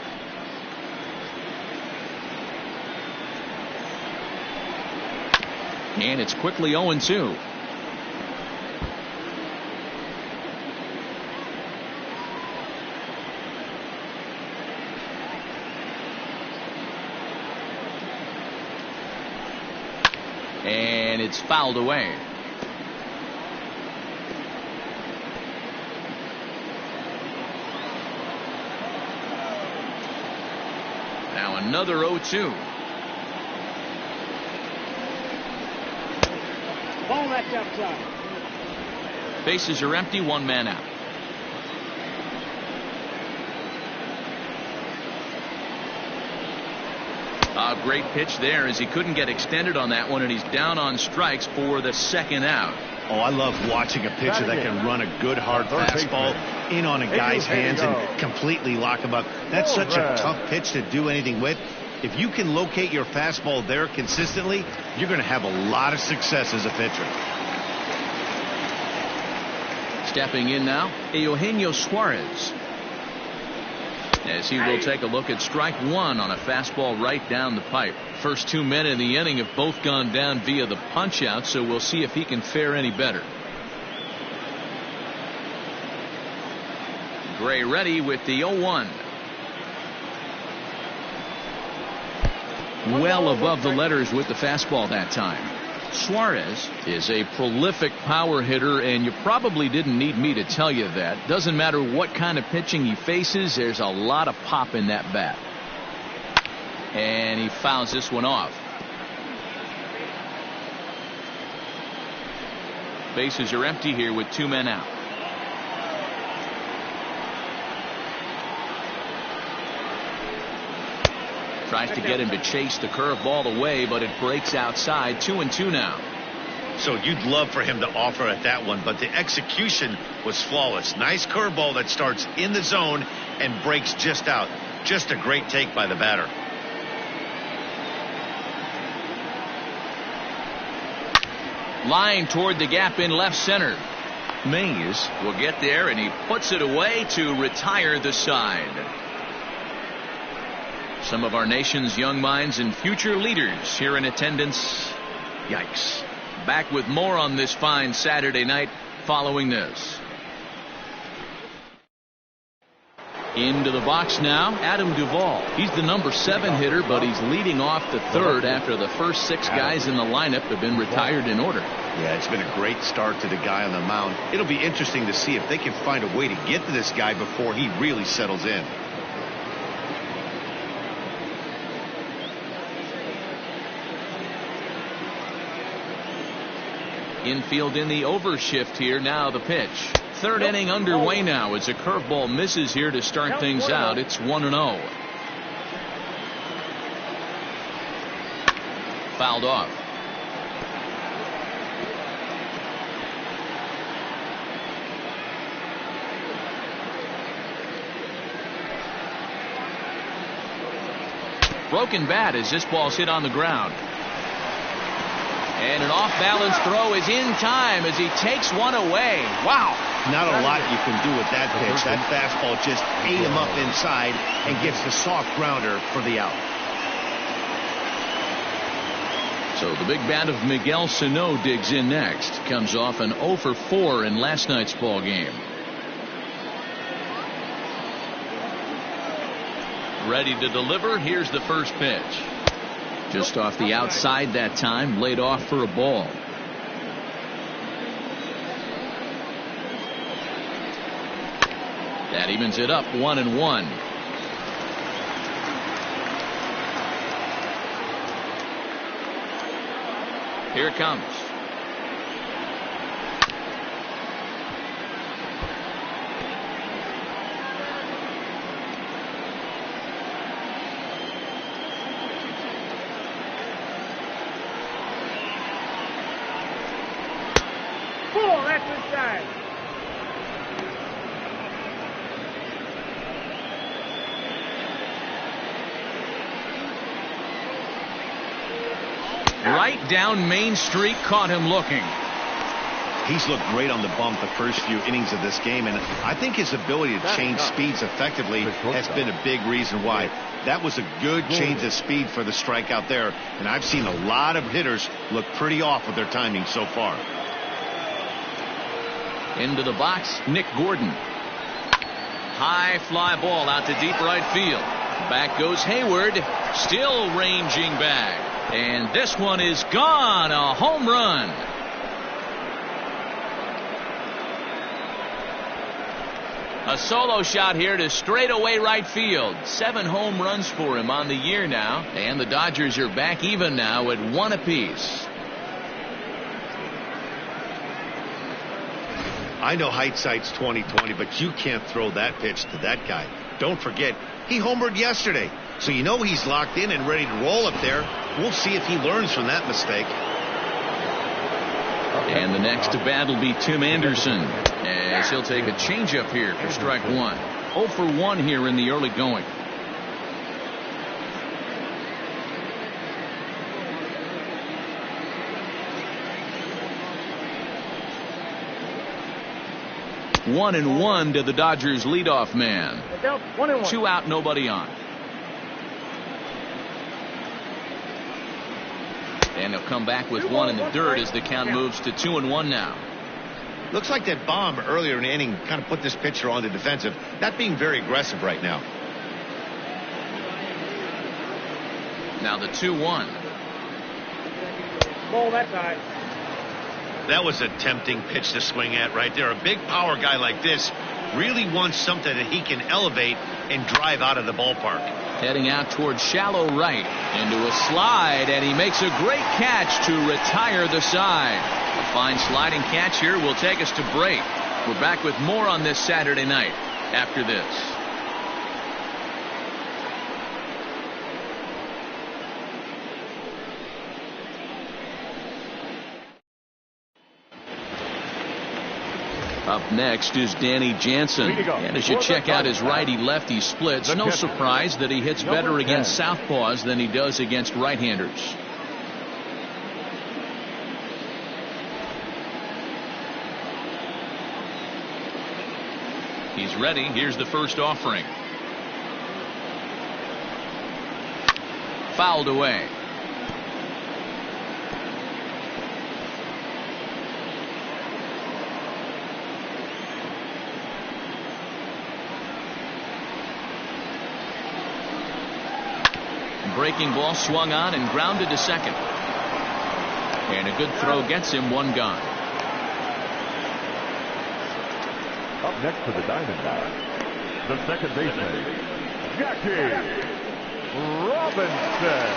And it's quickly 0-2. And it's fouled away. Now another 0-2. Ball that's outside. Bases are empty, one man out. A great pitch there as he couldn't get extended on that one, and he's down on strikes for the second out. Oh, I love watching a pitcher that can run a good hard fastball in on a guy's hands and completely lock him up. That's such a tough pitch to do anything with. If you can locate your fastball there consistently, you're going to have a lot of success as a pitcher. Stepping in now, Eugenio Suarez, as he will take a look at strike one on a fastball right down the pipe. First 2 men in the inning have both gone down via the punch out, so we'll see if he can fare any better. Gray ready with the 0-1. Well above the letters with the fastball that time. Suarez is a prolific power hitter, and you probably didn't need me to tell you that. Doesn't matter what kind of pitching he faces, there's a lot of pop in that bat. And he fouls this one off. Bases are empty here with 2 men out. Tries to get him to chase the curveball away, but it breaks outside. 2-2 now. So you'd love for him to offer at that one, but the execution was flawless. Nice curveball that starts in the zone and breaks just out. Just a great take by the batter. Line toward the gap in left center. Mays will get there, and he puts it away to retire the side. Some of our nation's young minds and future leaders here in attendance. Yikes. Back with more on this fine Saturday night following this. Into the box now, Adam Duvall. He's the number 7 hitter, but he's leading off the third after the first 6 guys in the lineup have been retired in order. Yeah, it's been a great start to the guy on the mound. It'll be interesting to see if they can find a way to get to this guy before he really settles in. Infield in the overshift here. Now the pitch. Third inning underway now as a curveball misses here to start things out. It's 1-0. Fouled off. Broken bat as this ball's hit on the ground. And an off-balance throw is in time as he takes one away. Wow. Not a lot you can do with that pitch. That fastball just ate him up inside and gets the soft grounder for the out. So the big bat of Miguel Sano digs in next. Comes off an 0 for 4 in last night's ball game. Ready to deliver. Here's the first pitch. Just off the outside that time, laid off for a ball. That evens it up 1-1. Here it comes. Right down Main Street, caught him looking. He's looked great on the bump the first few innings of this game, and I think his ability to change speeds effectively has been a big reason why. That was a good change of speed for the strikeout there, and I've seen a lot of hitters look pretty off with their timing so far. Into the box, Nick Gordon. High fly ball out to deep right field. Back goes Hayward, still ranging back. And this one is gone. A home run. A solo shot here to straightaway right field. 7 home runs for him on the year now. And the Dodgers are back even now at 1 apiece. I know hindsight's 20/20, but you can't throw that pitch to that guy. Don't forget, he homered yesterday. So you know he's locked in and ready to roll up there. We'll see if he learns from that mistake. And the next to bat will be Tim Anderson, as he'll take a changeup here for strike 1. 0 for 1 here in the early going. One and one to the Dodgers leadoff man. 2 out, nobody on. And he'll come back with 1 in the dirt as the count moves to 2-1 now. Looks like that bomb earlier in the inning kind of put this pitcher on the defensive. Not being very aggressive right now. Now the 2-1. Ball that side. That was a tempting pitch to swing at right there. A big power guy like this really wants something that he can elevate and drive out of the ballpark. Heading out towards shallow right into a slide, and he makes a great catch to retire the side. A fine sliding catch here will take us to break. We're back with more on this Saturday night after this. Up next is Danny Jansen. And as you check out his righty-lefty splits, no surprise that he hits better against southpaws than he does against right-handers. He's ready. Here's the first offering. Fouled away. Breaking ball swung on and grounded to second. And a good throw gets him 1 gone. Up next for the Diamondbacks, the second baseman, Jackie Robinson.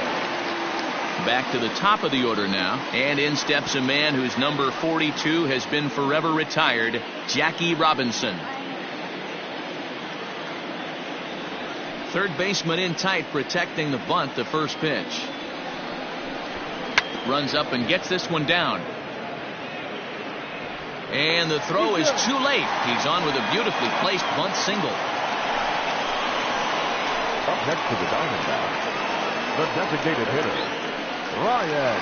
Back to the top of the order now. And in steps a man whose number 42 has been forever retired, Jackie Robinson. Third baseman in tight, protecting the bunt, the first pitch. Runs up and gets this one down. And the throw is too late. He's on with a beautifully placed bunt single. Up next to the Diamondbacks, the designated hitter, Ryan.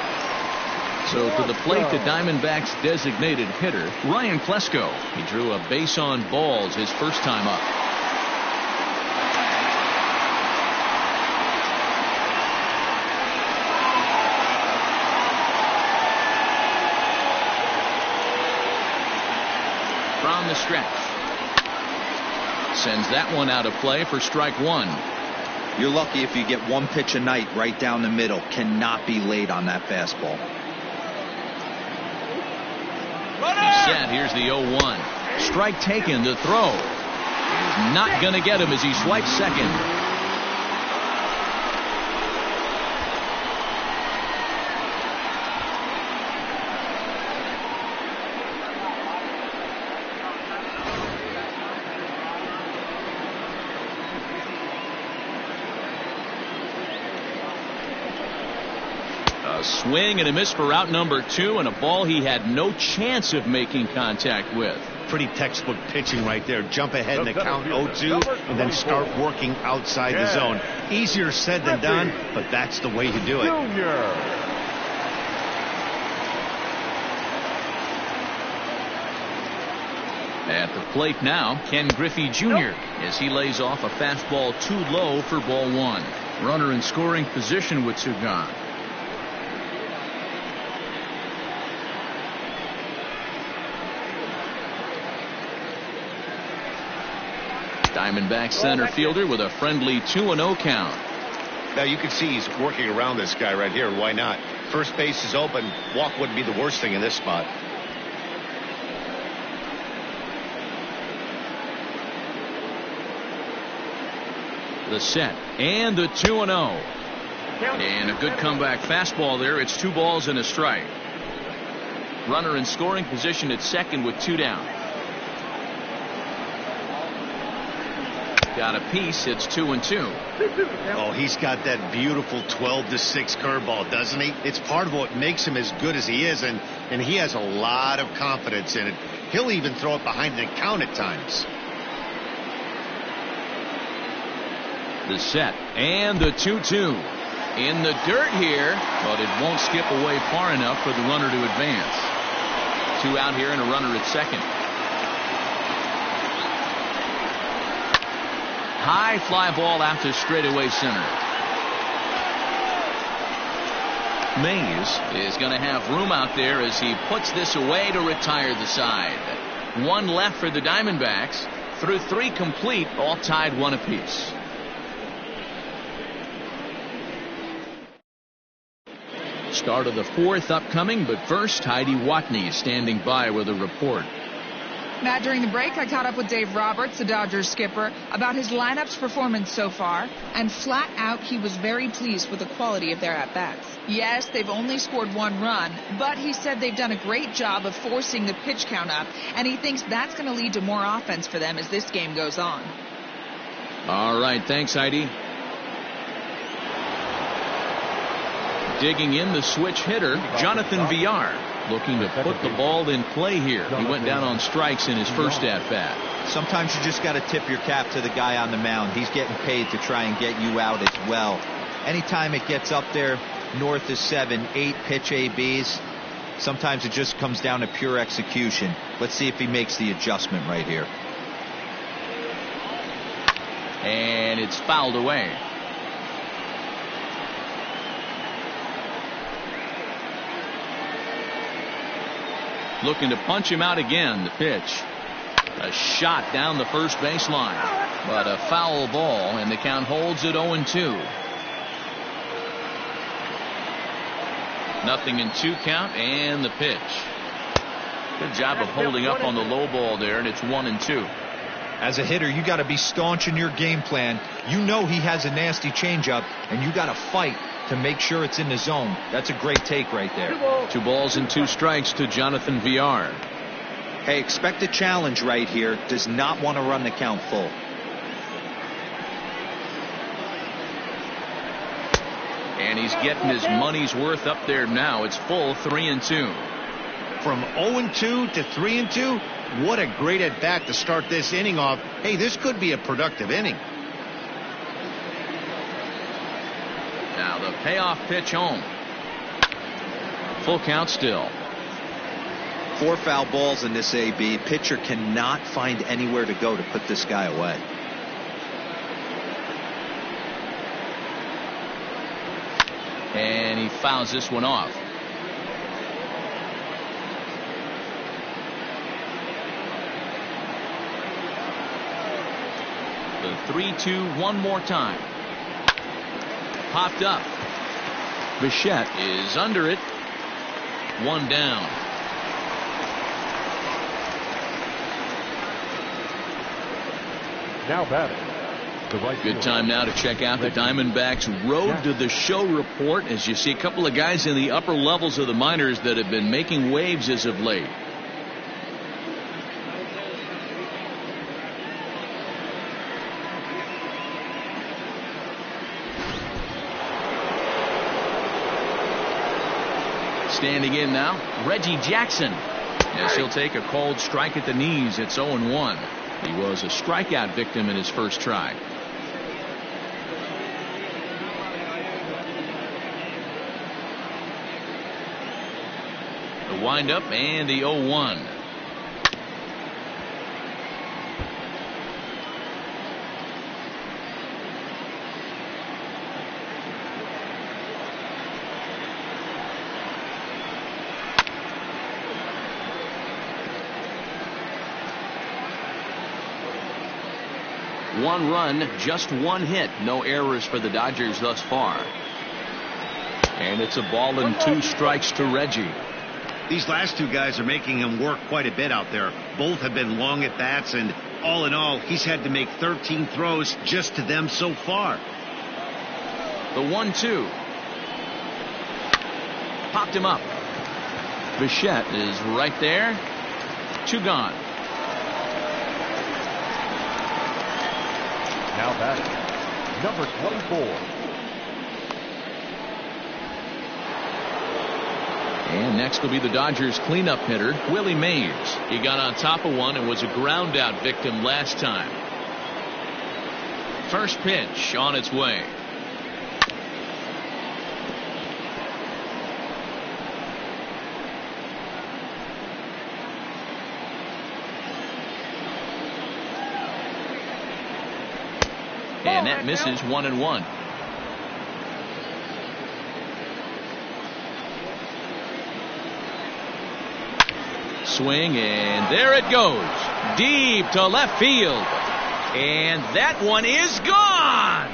So to the plate, the Diamondbacks' designated hitter, Ryan Klesko. He drew a base on balls his first time up. From the stretch. Sends that one out of play for strike 1. You're lucky if you get 1 pitch a night right down the middle. Cannot be late on that fastball. He's set. Here's the 0-1. Strike taken. The throw is not going to get him as he swipes second. A swing and a miss for out number 2, and a ball he had no chance of making contact with. Pretty textbook pitching right there. Jump ahead in the count 0-2 and then start working outside the zone. Easier said than done, but that's the way you do it. At the plate now, Ken Griffey Jr. as he lays off a fastball too low for ball 1. Runner in scoring position with 2 gone. Diamondback center fielder with a friendly 2-0 count. Now you can see he's working around this guy right here. Why not? First base is open. Walk wouldn't be the worst thing in this spot. The set and the 2-0. And a good comeback fastball there. It's 2 balls and a strike. Runner in scoring position at second with 2 down. Got a piece. It's 2-2. Oh, he's got that beautiful 12-6 curveball, doesn't he? It's part of what makes him as good as he is, and he has a lot of confidence in it. He'll even throw it behind the count at times. The set and the 2-2. In the dirt here, but it won't skip away far enough for the runner to advance. 2 out here and a runner at second. High fly ball out to straightaway center. Mays is going to have room out there as he puts this away to retire the side. 1 left for the Diamondbacks. Through 3 complete, all tied 1 apiece. Start of the 4th upcoming, but first, Heidi Watney is standing by with a report. Matt, during the break, I caught up with Dave Roberts, the Dodgers skipper, about his lineup's performance so far, and flat out, he was very pleased with the quality of their at-bats. Yes, they've only scored 1 run, but he said they've done a great job of forcing the pitch count up, and he thinks that's going to lead to more offense for them as this game goes on. All right, thanks, Heidi. Digging in, the switch hitter, Jonathan Villar, looking to put the ball in play here. He went down on strikes in his first at-bat. Sometimes you just got to tip your cap to the guy on the mound. He's getting paid to try and get you out as well. Anytime it gets up there north of 7, 8 pitch ABs, sometimes it just comes down to pure execution. Let's see if he makes the adjustment right here. And it's fouled away. Looking to punch him out again. The pitch. A shot down the first baseline. But a foul ball, and the count holds at 0-2. Nothing in 2 count, and the pitch. Good job of holding up on the low ball there, and it's 1-2. As a hitter, you got to be staunch in your game plan. You know he has a nasty changeup, and you got to fight to make sure it's in the zone. That's a great take right there. 2 balls and 2 strikes to Jonathan Villar. Hey, expect a challenge right here. Does not want to run the count full. And he's getting his money's worth up there now. It's full 3-2. From 0-2 to 3-2, what a great at bat to start this inning off. Hey, this could be a productive inning. Now the payoff pitch home. Full count still. 4 foul balls in this AB. Pitcher cannot find anywhere to go to put this guy away. And he fouls this one off. The 3-2 one more time. Popped up. Bichette is under it. 1 down. Now batting. Good time now to check out the Diamondbacks Road to the Show report, as you see a couple of guys in the upper levels of the minors that have been making waves as of late. Standing in now, Reggie Jackson. Yes, he'll take a cold strike at the knees. It's 0-1. He was a strikeout victim in his first try. The windup and the 0-1. 1 run, just 1 hit. No errors for the Dodgers thus far. And it's a ball and 2 strikes to Reggie. These last 2 guys are making him work quite a bit out there. Both have been long at bats, and all in all, he's had to make 13 throws just to them so far. The 1-2. Popped him up. Bichette is right there. 2 gone. Now batting, number 24. And next will be the Dodgers cleanup hitter, Willie Mays. He got on top of one and was a ground out victim last time. First pitch on its way. And that misses 1-1. Swing, and there it goes. Deep to left field. And that one is gone.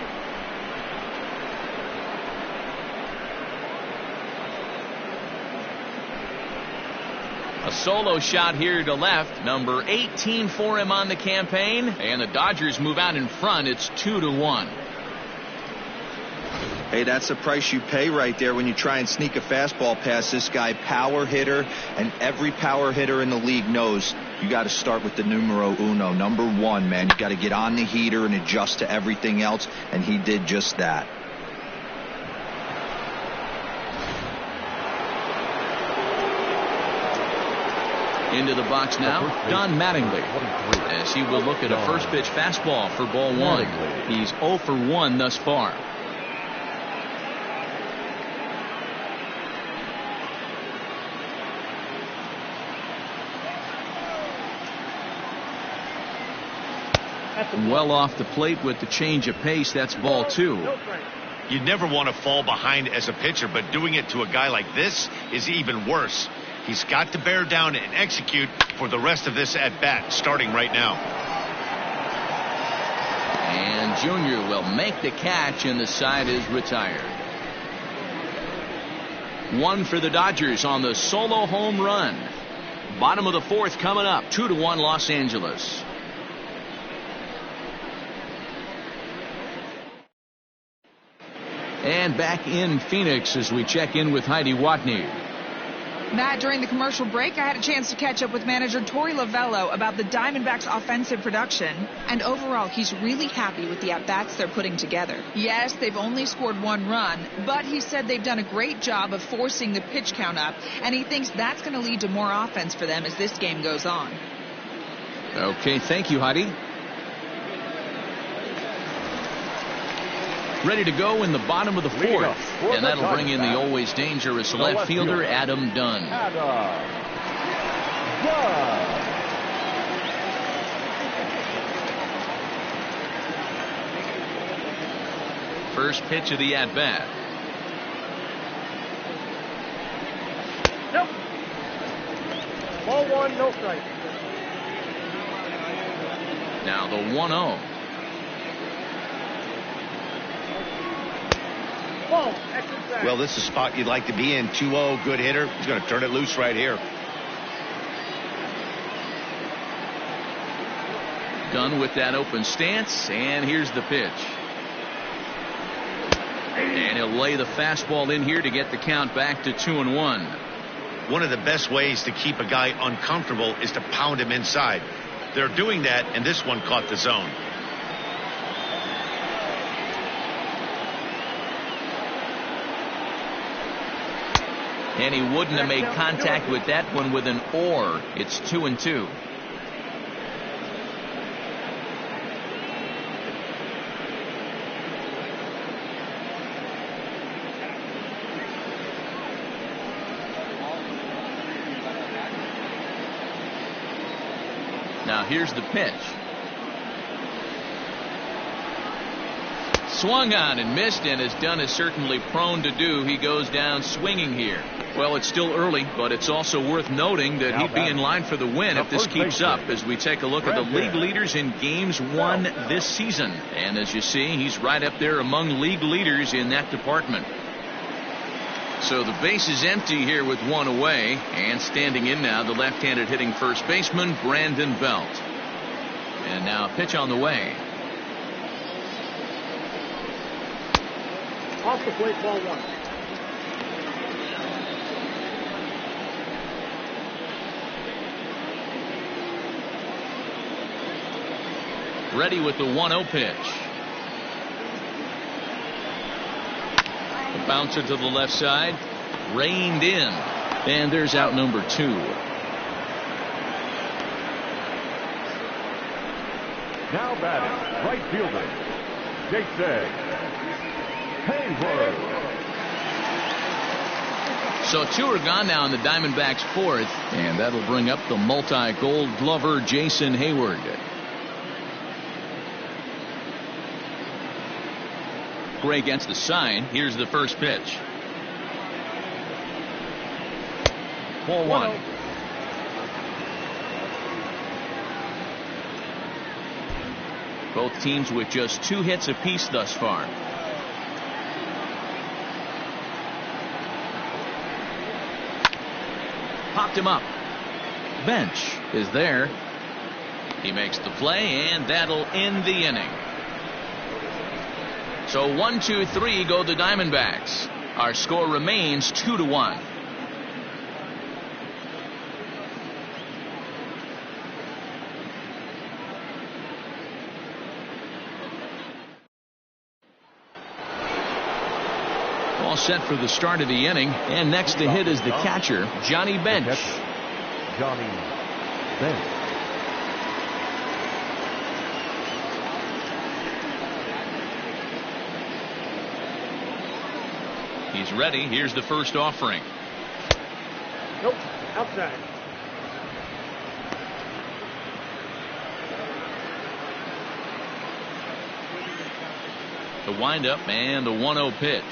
A solo shot here to left. Number 18 for him on the campaign. And the Dodgers move out in front. It's 2-1. Hey, that's the price you pay right there when you try and sneak a fastball past this guy. Power hitter, and every power hitter in the league knows you got to start with the numero uno, number 1, man. You got to get on the heater and adjust to everything else, and he did just that. Into the box now, Don Mattingly, as he will look at a first pitch fastball for ball 1. He's 0 for 1 thus far. Well off the plate with the change of pace. That's ball 2. You never want to fall behind as a pitcher, but doing it to a guy like this is even worse. He's got to bear down and execute for the rest of this at bat, starting right now. And Junior will make the catch, and the side is retired. 1 for the Dodgers on the solo home run. Bottom of the 4th coming up. 2-1 Los Angeles. And back in Phoenix as we check in with Heidi Watney. Matt, during the commercial break, I had a chance to catch up with manager Torey Lovello about the Diamondbacks' offensive production. And overall, he's really happy with the at-bats they're putting together. Yes, they've only scored 1 run, but he said they've done a great job of forcing the pitch count up, and he thinks that's going to lead to more offense for them as this game goes on. Okay, thank you, Heidi. Ready to go in the bottom of the 4th. And that'll bring in the always dangerous left fielder, Adam Dunn. First pitch of the at-bat. Nope. Ball 1, no strike. Now the 1-0. Well, this is a spot you'd like to be in. 2-0, good hitter. He's going to turn it loose right here. Dunn with that open stance, and here's the pitch. And he'll lay the fastball in here to get the count back to 2-1. One of the best ways to keep a guy uncomfortable is to pound him inside. They're doing that, and this one caught the zone. And he wouldn't have made contact with that one with an or. It's 2-2. Now here's the pitch. Swung on and missed, and as Dunn is certainly prone to do, he goes down swinging here. Well, it's still early, but it's also worth noting that he'd be in line for the win if this keeps up as we take a look at the league leaders in games won this season. And as you see, he's right up there among league leaders in that department. So the base is empty here with one away, and standing in now, the left-handed hitting first baseman, Brandon Belt. And now a pitch on the way. Off the plate, ball 1. Ready with the 1-0 pitch. The bouncer to the left side, reined in, and there's out number 2. Now batting, right fielder, Gta2k. So 2 are gone now in the Diamondbacks' 4th, and that'll bring up the multi-gold glover Jason Hayward. Gray gets the sign. Here's the first pitch. Ball 1. Both teams with just 2 hits apiece thus far. Popped him up. Bench is there. He makes the play, and that'll end the inning. So 1, 2, 3 go the Diamondbacks. Our score remains 2-1. All set for the start of the inning, and next to hit is the catcher, Johnny Bench. Johnny Bench. He's ready. Here's the first offering. Nope, outside. The windup and the 1-0 pitch.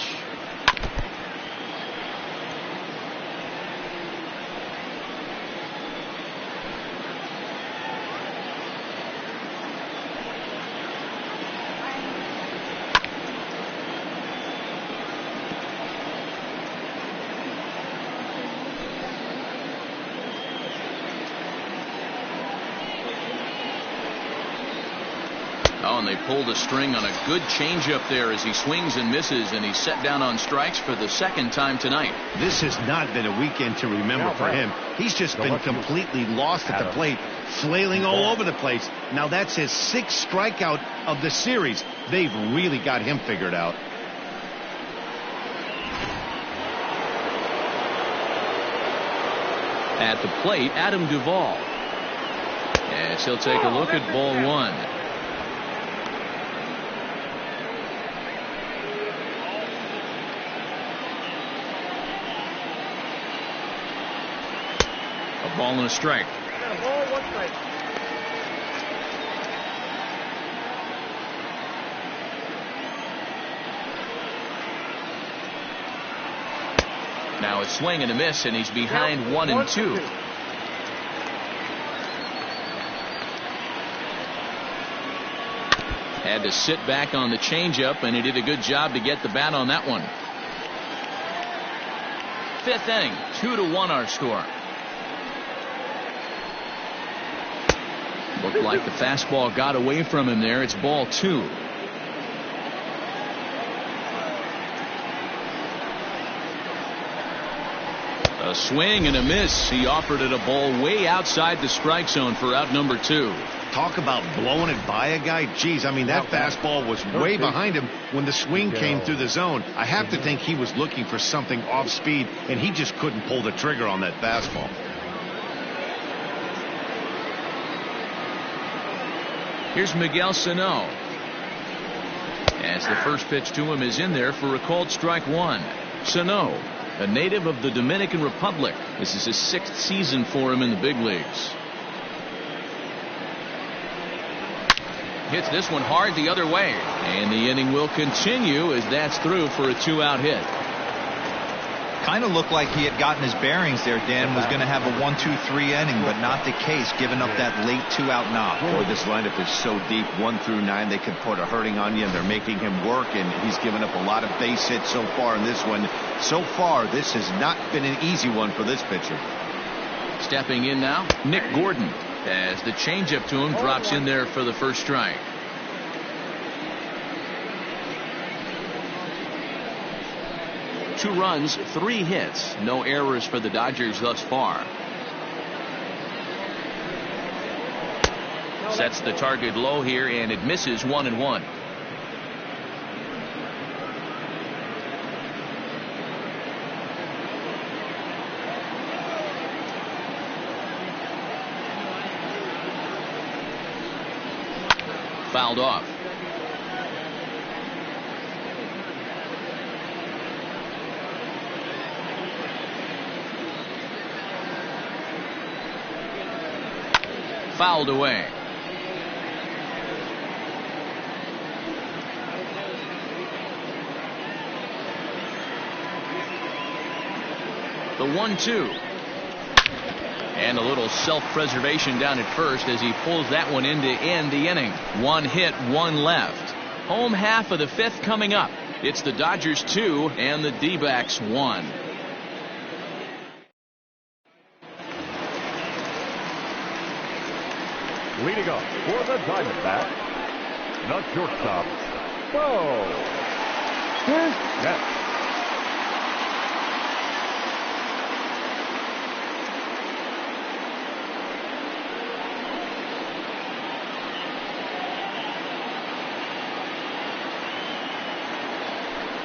Oh, and they pulled a string on a good changeup there as he swings and misses, and he's set down on strikes for the 2nd time tonight. This has not been a weekend to remember for him. He's just been completely lost at the plate, flailing all over the place. Now that's his 6th strikeout of the series. They've really got him figured out. At the plate, Adam Duvall. Yes, he'll take a look at ball 1. A ball and a strike. Got a ball, 1 strike. Now a swing and a miss, and he's behind 1 and 2. Had to sit back on the changeup, and he did a good job to get the bat on that one. 5th inning, 2-1 our score. Looked like the fastball got away from him there. It's ball 2. A swing and a miss. He offered it a ball way outside the strike zone for out number 2. Talk about blowing it by a guy. Geez, I mean, that fastball was way behind him when the swing came through the zone. I have to think he was looking for something off speed, and he just couldn't pull the trigger on that fastball. Here's Miguel Sano. As the first pitch to him is in there for a called strike 1. Sano, a native of the Dominican Republic. This is his 6th season for him in the big leagues. hits this one hard the other way. And the inning will continue as that's through for a 2-out hit. Kind of looked like he had gotten his bearings there, Dan. Was going to have a 1-2-3 inning, but not the case, giving up that late 2-out knock. Boy, this lineup is so deep, 1 through 9. They could put a hurting on you, and they're making him work, and he's given up a lot of base hits so far in this one. So far, this has not been an easy one for this pitcher. Stepping in now, Nick Gordon, as the changeup to him drops in there for the first strike. Two runs, 3 hits, no errors for the Dodgers thus far. Sets the target low here, and it misses 1-1. Fouled off. Fouled away. The 1-2. And a little self-preservation down at first as he pulls that one in to end the inning. 1 hit, 1 left. Home half of the 5th coming up. It's the Dodgers 2 and the D-backs 1. Leading up for the Diamondbacks, the shortstop, Bo. Next.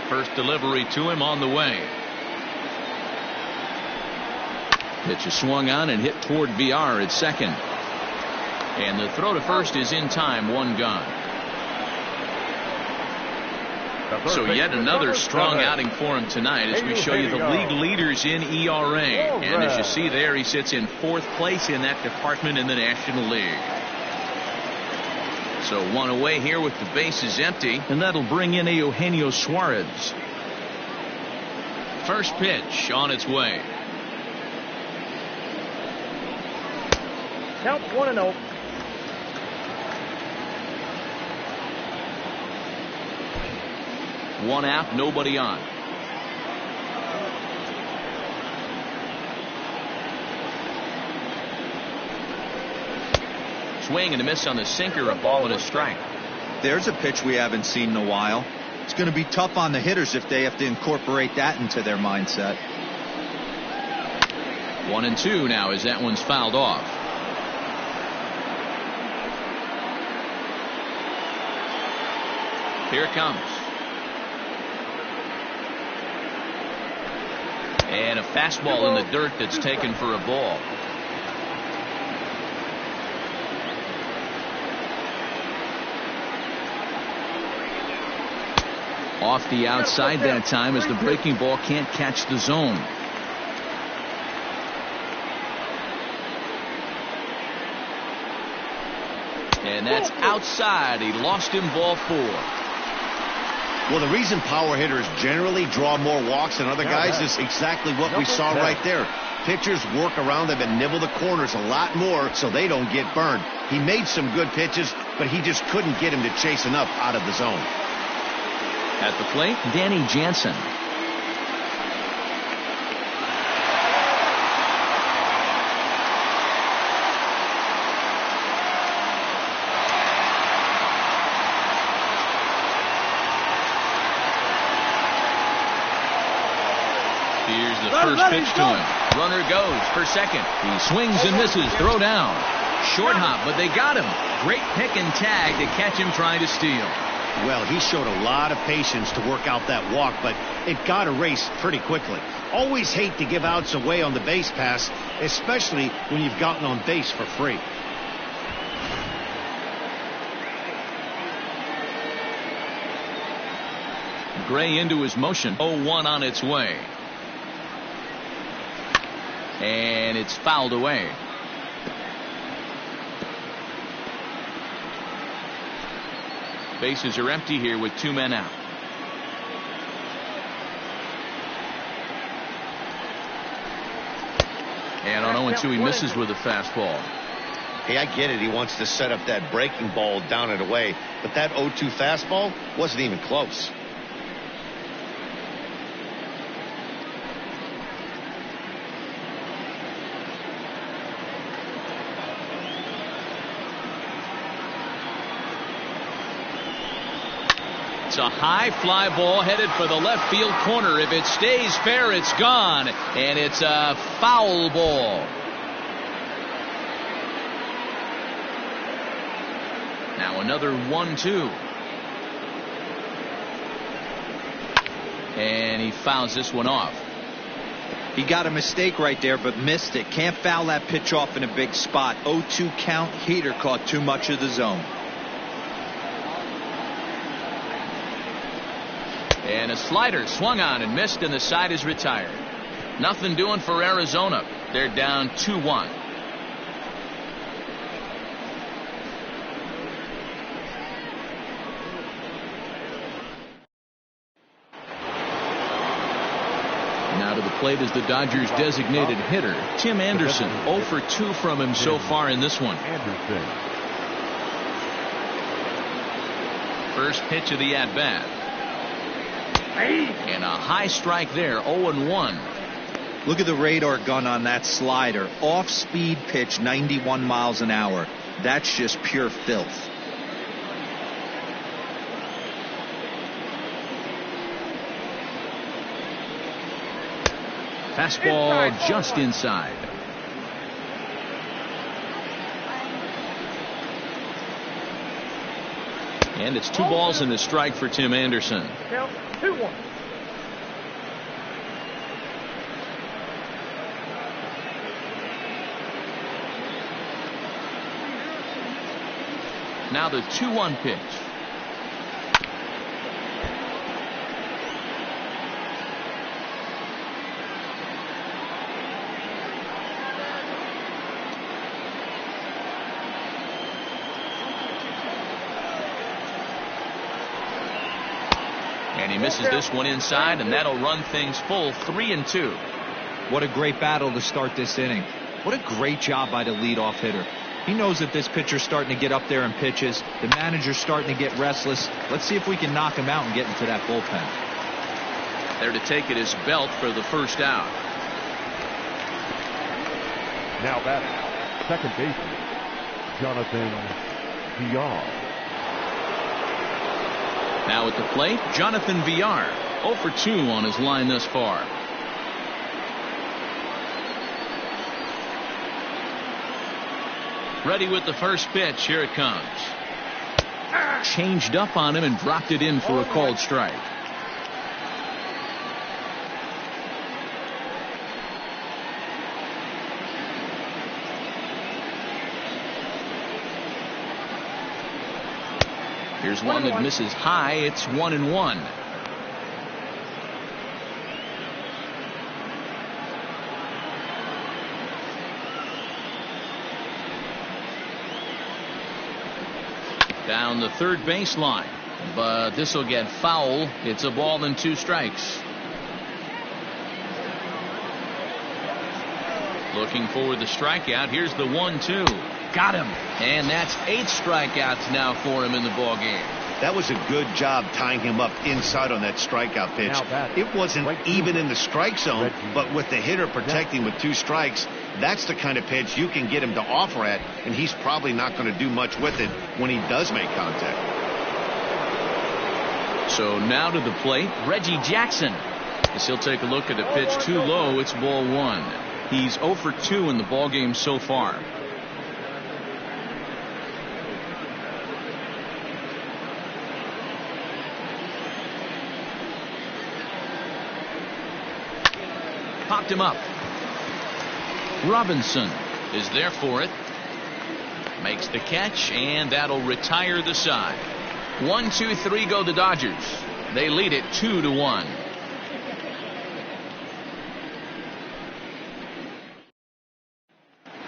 First delivery to him on the way. Pitch is swung on and hit toward VR at second. And the throw to first is in time, 1 gone. So yet another strong outing for him tonight as we show you the league leaders in ERA. And as you see there, he sits in 4th place in that department in the National League. So 1 away here with the bases empty, and that'll bring in Eugenio Suarez. First pitch on its way. Count 1-0. One out, nobody on. Swing and a miss on the sinker, a ball and a strike. There's a pitch we haven't seen in a while. It's going to be tough on the hitters if they have to incorporate that into their mindset. 1-2 now as that one's fouled off. Here it comes. And a fastball in the dirt that's taken for a ball. Off the outside that time as the breaking ball can't catch the zone. And that's outside. He lost him, ball 4. Well, the reason power hitters generally draw more walks than other guys is exactly what we saw right there. Pitchers work around them and nibble the corners a lot more so they don't get burned. He made some good pitches, but he just couldn't get him to chase enough out of the zone. At the plate, Danny Jansen. Here's the first pitch to him. Runner goes for second. He swings and misses. Throw down. Short hop, but they got him. Great pick and tag to catch him trying to steal. Well, he showed a lot of patience to work out that walk, but it got erased pretty quickly. Always hate to give outs away on the base pass, especially when you've gotten on base for free. Gray into his motion. 0-1 on its way. And it's fouled away. Bases are empty here with 2 men out. And on 0-2, he misses with a fastball. Hey, I get it. He wants to set up that breaking ball down and away, but that 0-2 fastball wasn't even close. It's a high fly ball headed for the left field corner. If it stays fair, it's gone, and it's a foul ball. Now another 1-2. And he fouls this one off. He got a mistake right there, but missed it. Can't foul that pitch off in a big spot. 0-2 count. Heater caught too much of the zone. And a slider swung on and missed, and the side is retired. Nothing doing for Arizona. They're down 2-1. Now to the plate is the Dodgers' designated hitter, Tim Anderson. 0 for 2 from him so far in this one. First pitch of the at-bat. And a high strike there, 0-1. Look at the radar gun on that slider. Off-speed pitch, 91 miles an hour. That's just pure filth. Fastball just inside. And it's 2 balls and a strike for Tim Anderson. Count 2-1. Now the 2-1 pitch. And he misses this one inside, and that'll run things full 3-2. What a great battle to start this inning. What a great job by the leadoff hitter. He knows that this pitcher's starting to get up there in pitches. The manager's starting to get restless. Let's see if we can knock him out and get into that bullpen. There to take it is Belt for the first out. Now batting, second baseman, Jonathan Villar. Now at the plate, Jonathan Villar. 0 for 2 on his line thus far. Ready with the first pitch. Here it comes. Changed up on him and dropped it in for a called strike. Here's one that misses high. It's 1-1. Down the third baseline, but this will get foul. It's a ball and 2 strikes. Looking for the strikeout. Here's the 1-2. Got him. And that's 8 strikeouts now for him in the ball game. That was a good job tying him up inside on that strikeout pitch. It wasn't even in the strike zone, but with the hitter protecting with 2 strikes, that's the kind of pitch you can get him to offer at, and he's probably not going to do much with it when he does make contact. So now to the plate, Reggie Jackson. As he'll take a look at a pitch too low. It's ball 1. He's 0 for 2 in the ball game so far. Popped him up. Robinson is there for it. Makes the catch, and that'll retire the side. 1, 2, 3 go the Dodgers. They lead it 2-1.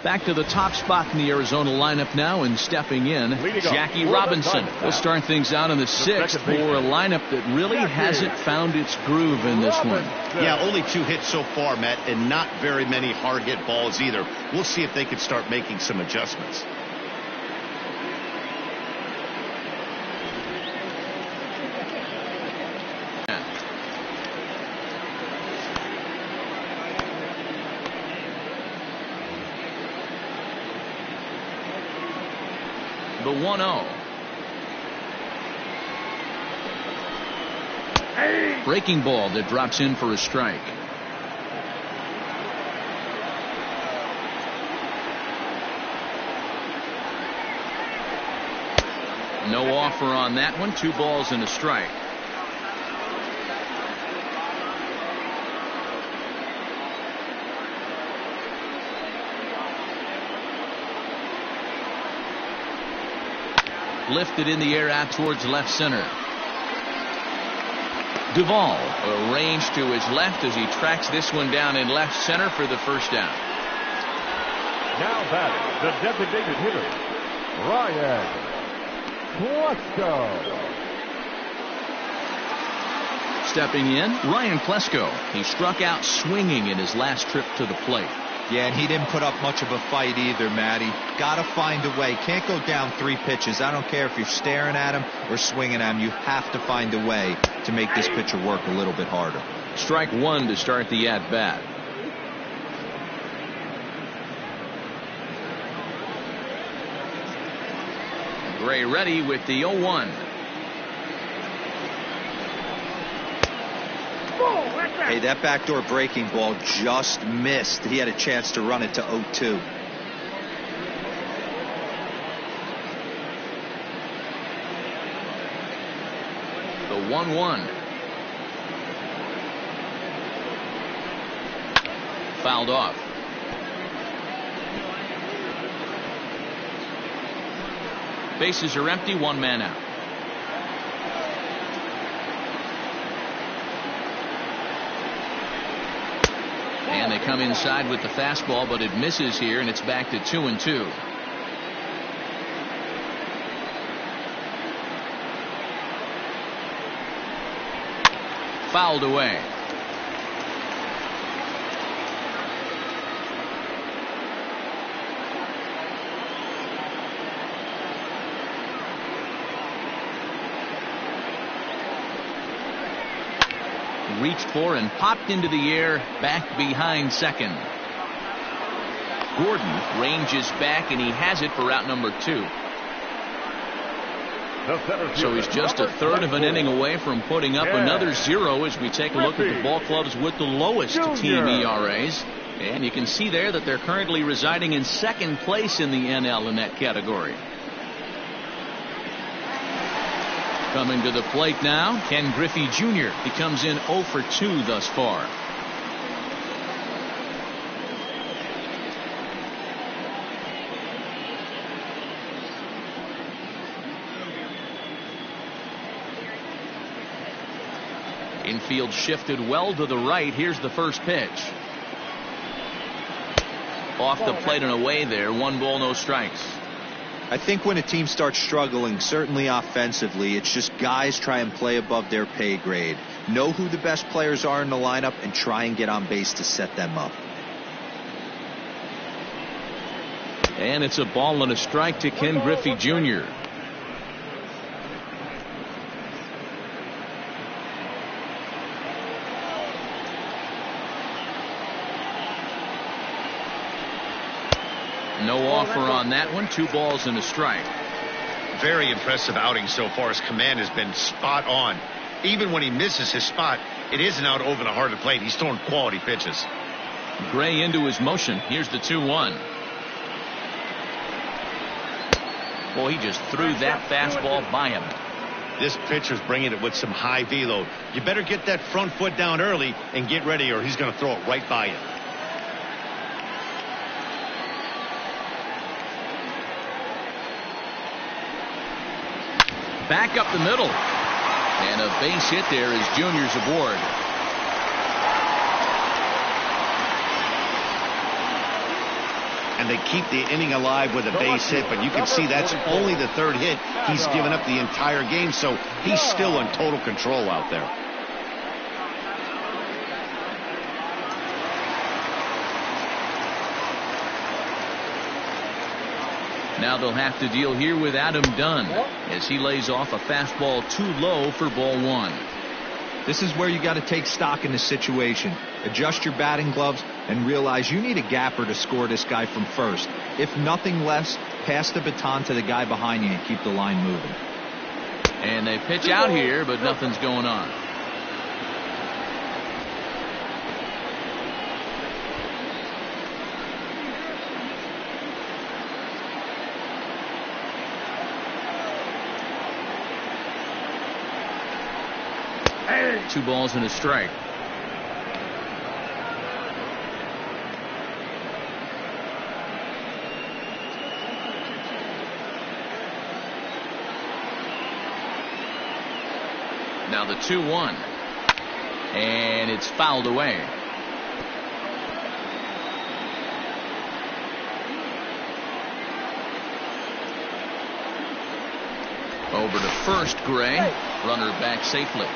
Back to the top spot in the Arizona lineup now, and stepping in, Jackie Robinson will start things out in the sixth for a lineup that really hasn't found its groove in this one. Yeah, only 2 hits so far, Matt, and not very many hard hit balls either. We'll see if they can start making some adjustments. The 1-0. Breaking ball that drops in for a strike. No offer on that one. 2 balls and a strike. Lifted in the air out towards left center. Duvall arranged to his left as he tracks this one down in left center for the first down. Now batting, the designated hitter, Ryan Klesko. Stepping in, Ryan Klesko. He struck out swinging in his last trip to the plate. Yeah, and he didn't put up much of a fight either, Matty. Got to find a way. Can't go down 3 pitches. I don't care if you're staring at him or swinging at him. You have to find a way to make this pitcher work a little bit harder. Strike 1 to start the at-bat. Gray ready with the 0-1. Hey, that backdoor breaking ball just missed. He had a chance to run it to 0-2. The 1-1. Fouled off. Bases are empty, 1 man out. And they come inside with the fastball, but it misses here, and it's back to 2-2. Fouled away. Reached for and popped into the air back behind second. Gordon ranges back, and he has it for out number 2. So he's just a third of an inning away from putting up another 0 as we take a look at the ball clubs with the lowest team ERAs. And you can see there that they're currently residing in second place in the NL in that category. Coming to the plate now, Ken Griffey Jr. He comes in 0 for 2 thus far. Infield shifted well to the right. Here's the first pitch. Off the plate and away there. 1 ball, no strikes. I think when a team starts struggling, certainly offensively, it's just guys try and play above their pay grade. Know who the best players are in the lineup and try and get on base to set them up. And it's a ball and a strike to Ken Griffey Jr. No offer on that one. 2 balls and a strike. Very impressive outing so far. His command has been spot on. Even when he misses his spot, it isn't out over the heart of the plate. He's throwing quality pitches. Gray into his motion. Here's the 2-1. Boy, he just threw that fastball by him. This pitcher's bringing it with some high velo. You better get that front foot down early and get ready, or he's going to throw it right by you. Back up the middle. And a base hit there as Junior's aboard. and they keep the inning alive with a base hit. But you can see that's only the third hit he's given up the entire game, so he's still in total control out there. Now they'll have to deal here with Adam Dunn as he lays off a fastball too low for ball one. This is where you got to take stock in the situation. Adjust your batting gloves and realize you need a gapper to score this guy from first. If nothing less, pass the baton to the guy behind you and keep the line moving. And they pitch out here, but nothing's going on. Two balls and a strike. Now the 2-1. And it's fouled away. Over to first, Gray. Runner back safely.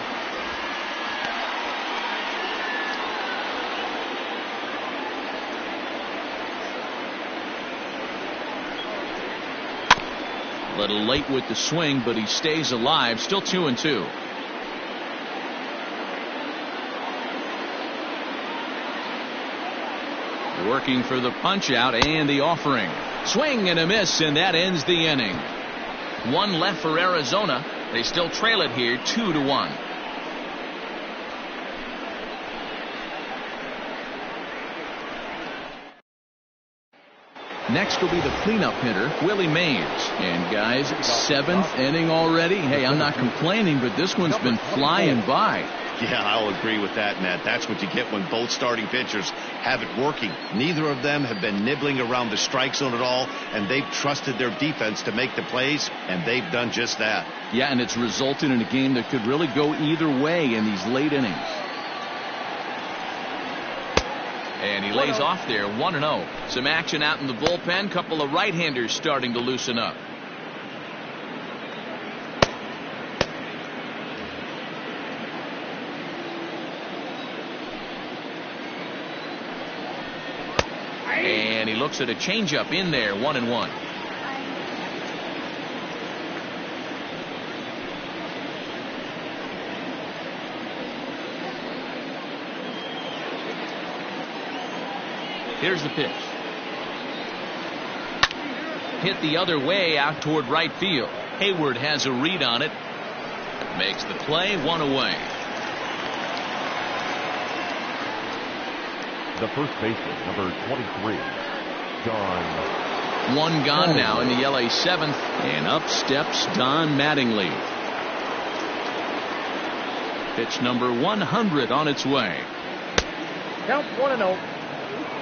A little late with the swing, but he stays alive. Still 2-2. Working for the punch out and the offering. Swing and a miss, and that ends the inning. One left for Arizona. They still trail it here 2-1. Next will be the cleanup hitter, Willie Mays. And guys, 7th inning already. Hey, I'm not complaining, but this one's been flying by. Yeah, I'll agree with that, Matt. That's what you get when both starting pitchers have it working. Neither of them have been nibbling around the strike zone at all, and they've trusted their defense to make the plays, and they've done just that. Yeah, and it's resulted in a game that could really go either way in these late innings. And he lays off there, 1-0. Some action out in the bullpen. Couple of right-handers starting to loosen up. And he looks at a changeup in there, 1-1. Here's the pitch. Hit the other way out toward right field. Hayward has a read on it. Makes the play, 1 away. The first baseman, number 23, Don. One gone now in the LA 7th, and up steps Don Mattingly. Pitch number 100 on its way. Count 1-0.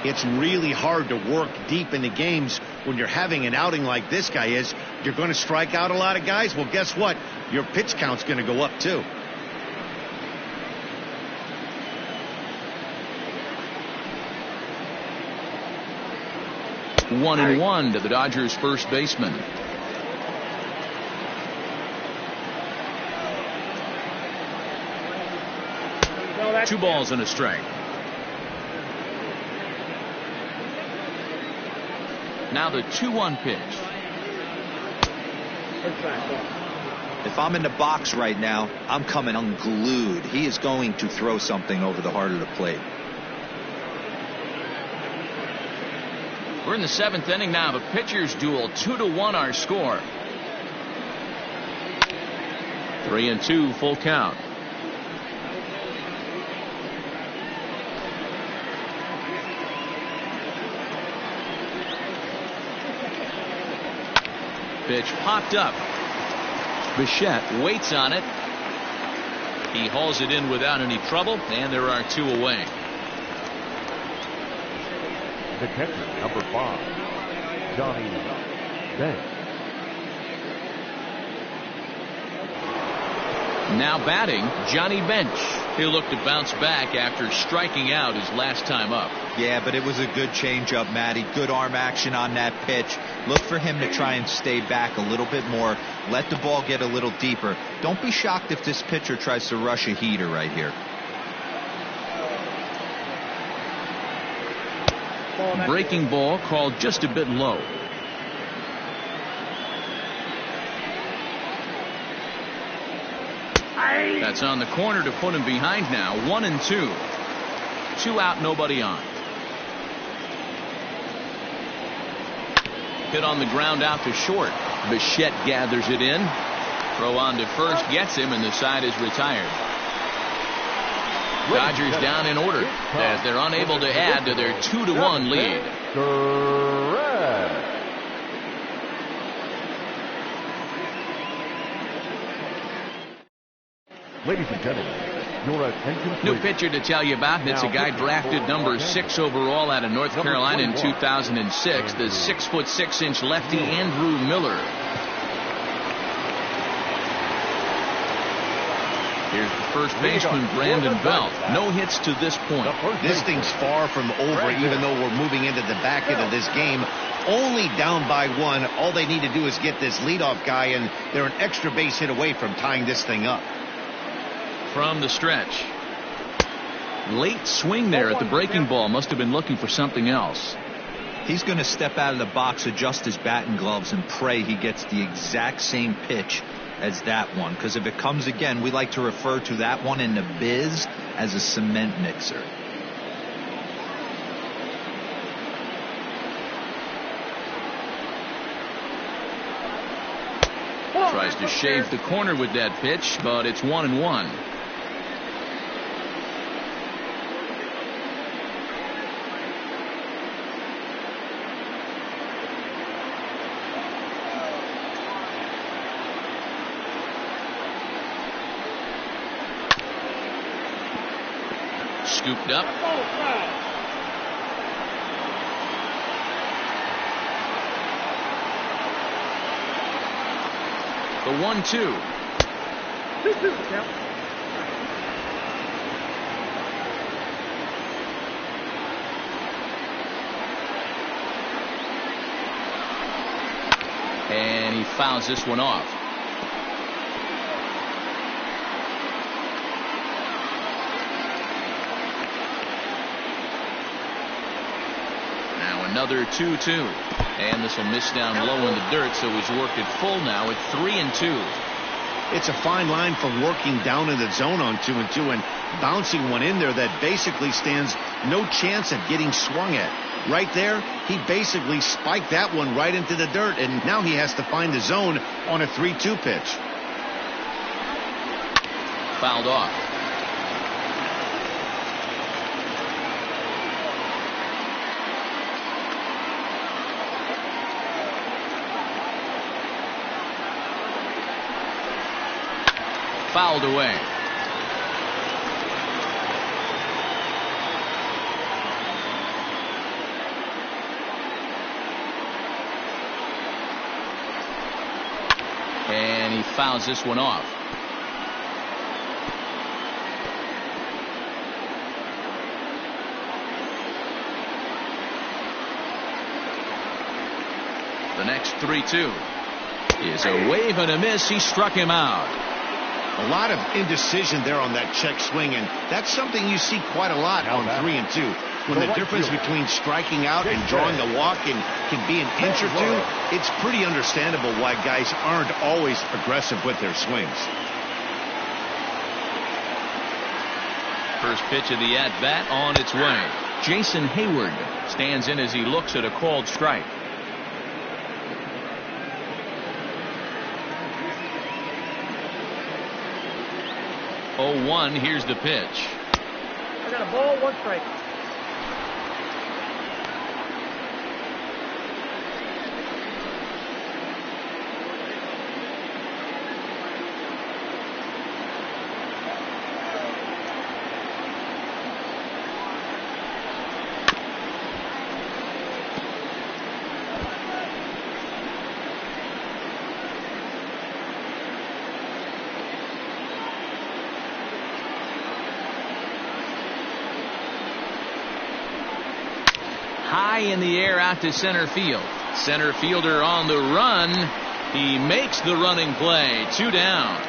It's really hard to work deep into games when you're having an outing like this guy is. You're going to strike out a lot of guys. Well, guess what? Your pitch count's going to go up too. One and one to the Dodgers first baseman. Two balls and a strike. Now the 2-1 pitch. If I'm in the box right now, I'm coming unglued. He is going to throw something over the heart of the plate. We're in the 7th inning now. The pitchers duel, 2-1 our score. 3-2 full count. Pitch popped up. Bichette waits on it. He hauls it in without any trouble, and there are 2 away. The catcher, number 5, Johnny Bench. Now batting, Johnny Bench. He'll look to bounce back after striking out his last time up. Yeah, but it was a good changeup, Matty. Good arm action on that pitch. Look for him to try and stay back a little bit more. Let the ball get a little deeper. Don't be shocked if this pitcher tries to rush a heater right here. Breaking ball called just a bit low. That's on the corner to put him behind now. 1-2. 2 out, nobody on. Hit on the ground out to short. Bichette gathers it in. Throw on to first gets him, and the side is retired. Dodgers down in order as they're unable to add to their 2-1 lead. Ladies and gentlemen, your attention please. New pitcher to tell you about. It's a guy drafted number 6 overall out of North Carolina in 2006. The 6'6" lefty Andrew Miller. Here's the first baseman, Brandon Belt. No hits to this point. This thing's far from over, even though we're moving into the back end of this game. Only down by 1. All they need to do is get this leadoff guy, and they're an extra base hit away from tying this thing up. From the stretch. Late swing there at the breaking ball. Must have been looking for something else. He's going to step out of the box, adjust his batting gloves, and pray he gets the exact same pitch as that one. Because if it comes again, we like to refer to that one in the biz as a cement mixer. Tries to shave the corner with that pitch, but it's 1-1. Scooped up. The 1-2. And he fouls this one off. Now another 2-2. And this will miss down low in the dirt, so he's worked it full now at 3-2. It's a fine line from working down in the zone on 2-2 and bouncing one in there that basically stands no chance at getting swung at. Right there, he basically spiked that one right into the dirt, and now he has to find the zone on a 3-2 pitch. Fouled off. Fouled away. And he fouls this one off. The next 3-2 is a wave and a miss. He struck him out. A lot of indecision there on that check swing, and that's something you see quite a lot on 3-2. When the difference between striking out and drawing a walk can be an inch or two, it's pretty understandable why guys aren't always aggressive with their swings. First pitch of the at-bat on its way. Jason Hayward stands in as he looks at a called strike. 0-1. Here's the pitch. I got a ball, 1 strike. high in the air out to center field. Center fielder on the run. He makes the running play. 2 down.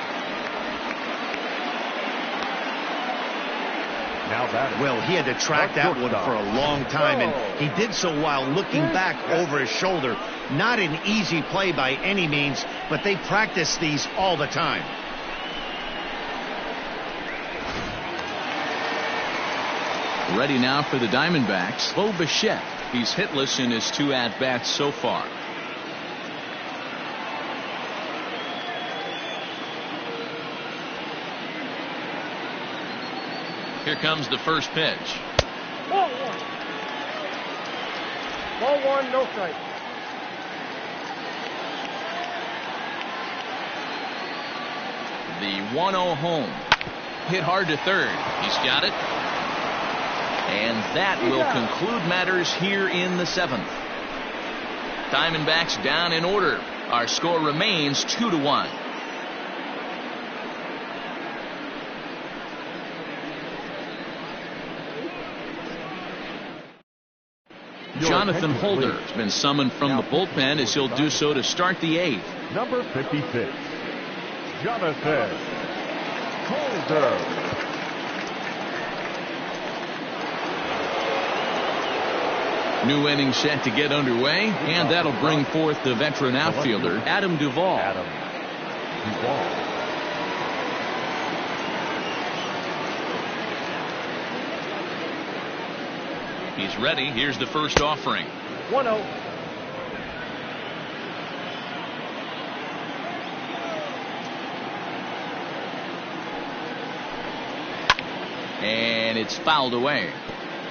Well, he had to track that one for a long time, and he did so while looking back over his shoulder. Not an easy play by any means, but they practice these all the time. Ready now for the Diamondbacks, Bo Bichette. He's hitless in his 2 at-bats so far. Here comes the first pitch. Ball 1. Ball 1, no strike. The 1-0 home. Hit hard to third. He's got it. And that will conclude matters here in the 7th. Diamondbacks down in order. Our score remains 2-1. Jonathan Holder has been summoned from the bullpen as he'll do so to start the 8th. Number 56, Jonathan Holder. New inning set to get underway, and that'll bring forth the veteran outfielder, Adam Duvall. He's ready. Here's the first offering. 1-0. And it's fouled away.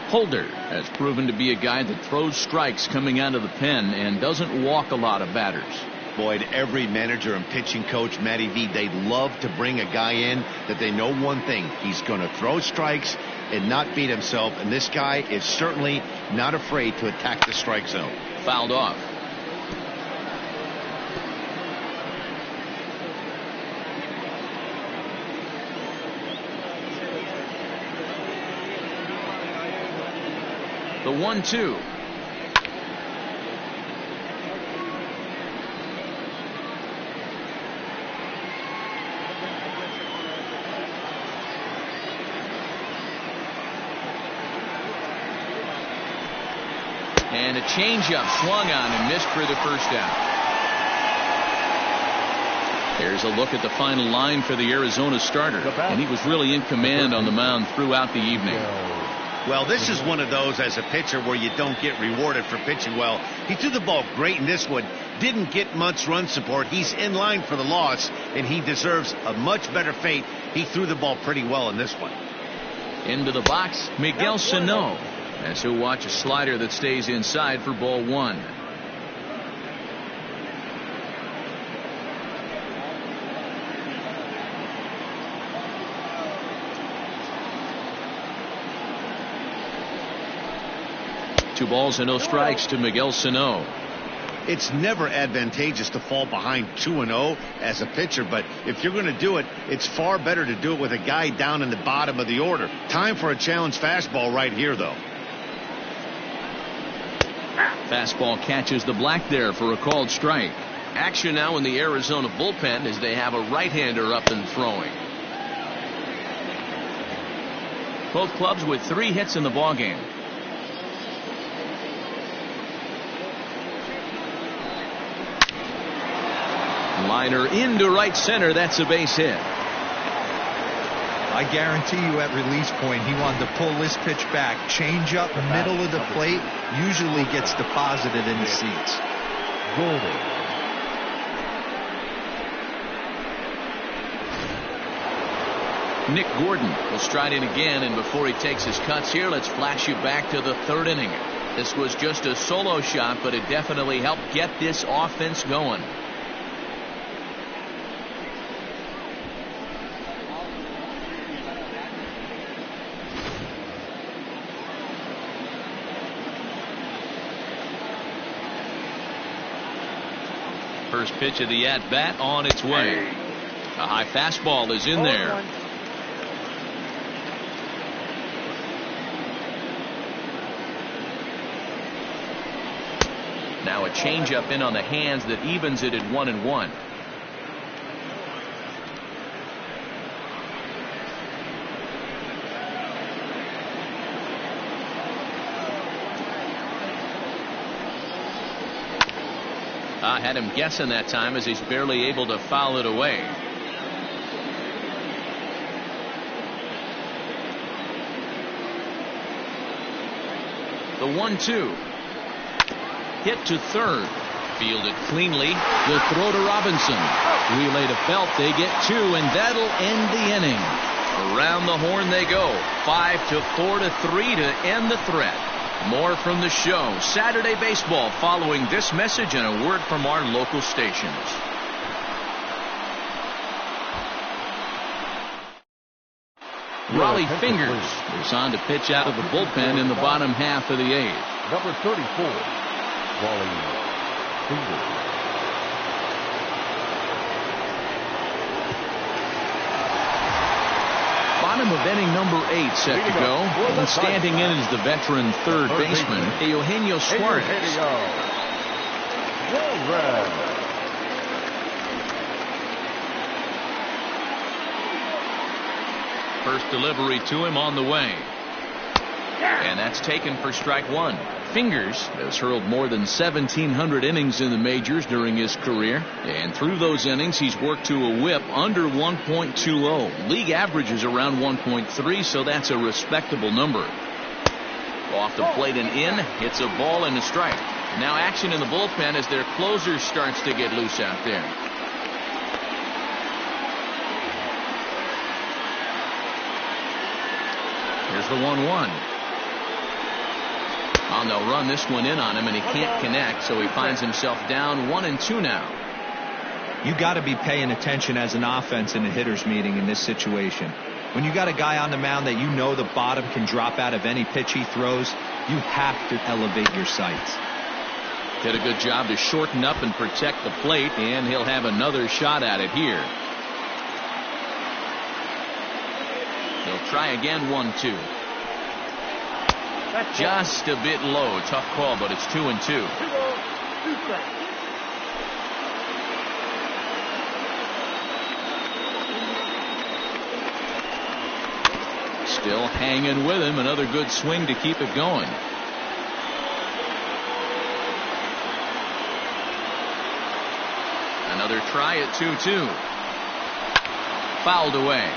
Holder has proven to be a guy that throws strikes coming out of the pen and doesn't walk a lot of batters. Boyd, every manager and pitching coach, Matty V, they'd love to bring a guy in that they know one thing. He's going to throw strikes and not beat himself, and this guy is certainly not afraid to attack the strike zone. Fouled off. The 1-2. And a changeup swung on and missed for the first out. There's a look at the final line for the Arizona starter, and he was really in command on the mound throughout the evening. Well, this is one of those as a pitcher where you don't get rewarded for pitching well. He threw the ball great in this one. Didn't get much run support. He's in line for the loss, and he deserves a much better fate. He threw the ball pretty well in this one. Into the box, Miguel Sano, as he'll watch a slider that stays inside for ball 1. Two balls and no strikes to Miguel Sano. It's never advantageous to fall behind 2-0 as a pitcher, but if you're going to do it, it's far better to do it with a guy down in the bottom of the order. Time for a challenge fastball right here, though. Fastball catches the black there for a called strike. Action now in the Arizona bullpen as they have a right-hander up and throwing. Both clubs with 3 hits in the ballgame. Liner into right center. That's a base hit. I guarantee you at release point he wanted to pull this pitch back. Change up middle of the plate. Usually gets deposited in the seats. Nick Gordon will stride in again, and before he takes his cuts here, let's flash you back to the 3rd inning. This was just a solo shot, but it definitely helped get this offense going. First pitch of the at-bat on its way. A high fastball is in there. Now a changeup in on the hands that evens it at 1-1. I had him guessing that time as he's barely able to foul it away. The 1-2. Hit to third. Fielded cleanly. The throw to Robinson. Relay to Belt. They get 2, and that'll end the inning. Around the horn they go. 5-4 to 3 to end the threat. More from the show. Saturday baseball following this message and a word from our local stations. Raleigh Fingers is on to pitch out of the bullpen in the bottom half of the 8th. Number 34, Raleigh Fingers. Bottom of inning number 8 set to go. And standing in is the veteran third baseman, Eugenio Suarez. First delivery to him on the way. And that's taken for strike 1. Fingers has hurled more than 1,700 innings in the majors during his career. And through those innings, he's worked to a whip under 1.20. League average is around 1.3, so that's a respectable number. Off the plate and in. Hits a ball and a strike. Now action in the bullpen as their closer starts to get loose out there. Here's the 1-1. And they'll run this one in on him, and he can't connect, so he finds himself down 1-2 now. You got to be paying attention as an offense in a hitter's meeting in this situation. When you got a guy on the mound that you know the bottom can drop out of any pitch he throws, you have to elevate your sights. Did a good job to shorten up and protect the plate, and he'll have another shot at it here. He'll try again, 1-2. Just a bit low. Tough call, but it's 2-2. Still hanging with him. Another good swing to keep it going. Another try at 2-2. Fouled away.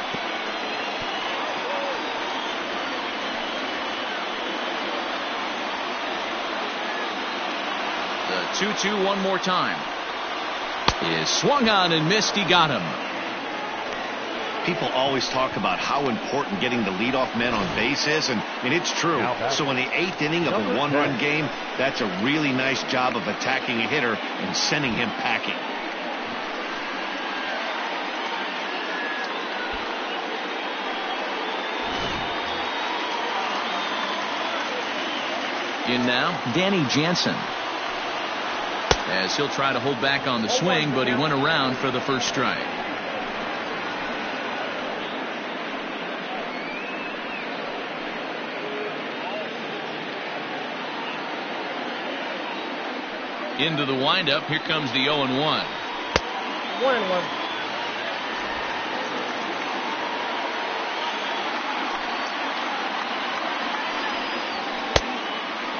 The 2-2 one more time. Is swung on and missed. He got him. People always talk about how important getting the leadoff man on base is, and it's true. So in the 8th inning of a one-run game, that's a really nice job of attacking a hitter and sending him packing. In now, Danny Jansen. As he'll try to hold back on the swing, but he went around for the first strike. Into the windup. Here comes the 0-1. 1-1.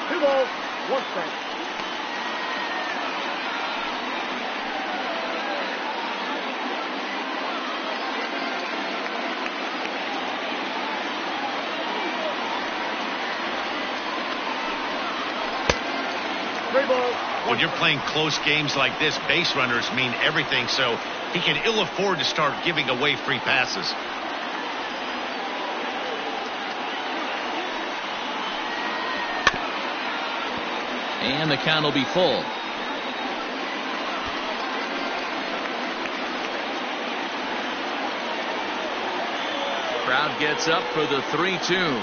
Two balls, one strike. When you're playing close games like this, base runners mean everything, so he can ill afford to start giving away free passes. And the count will be full. Crowd gets up for the 3-2.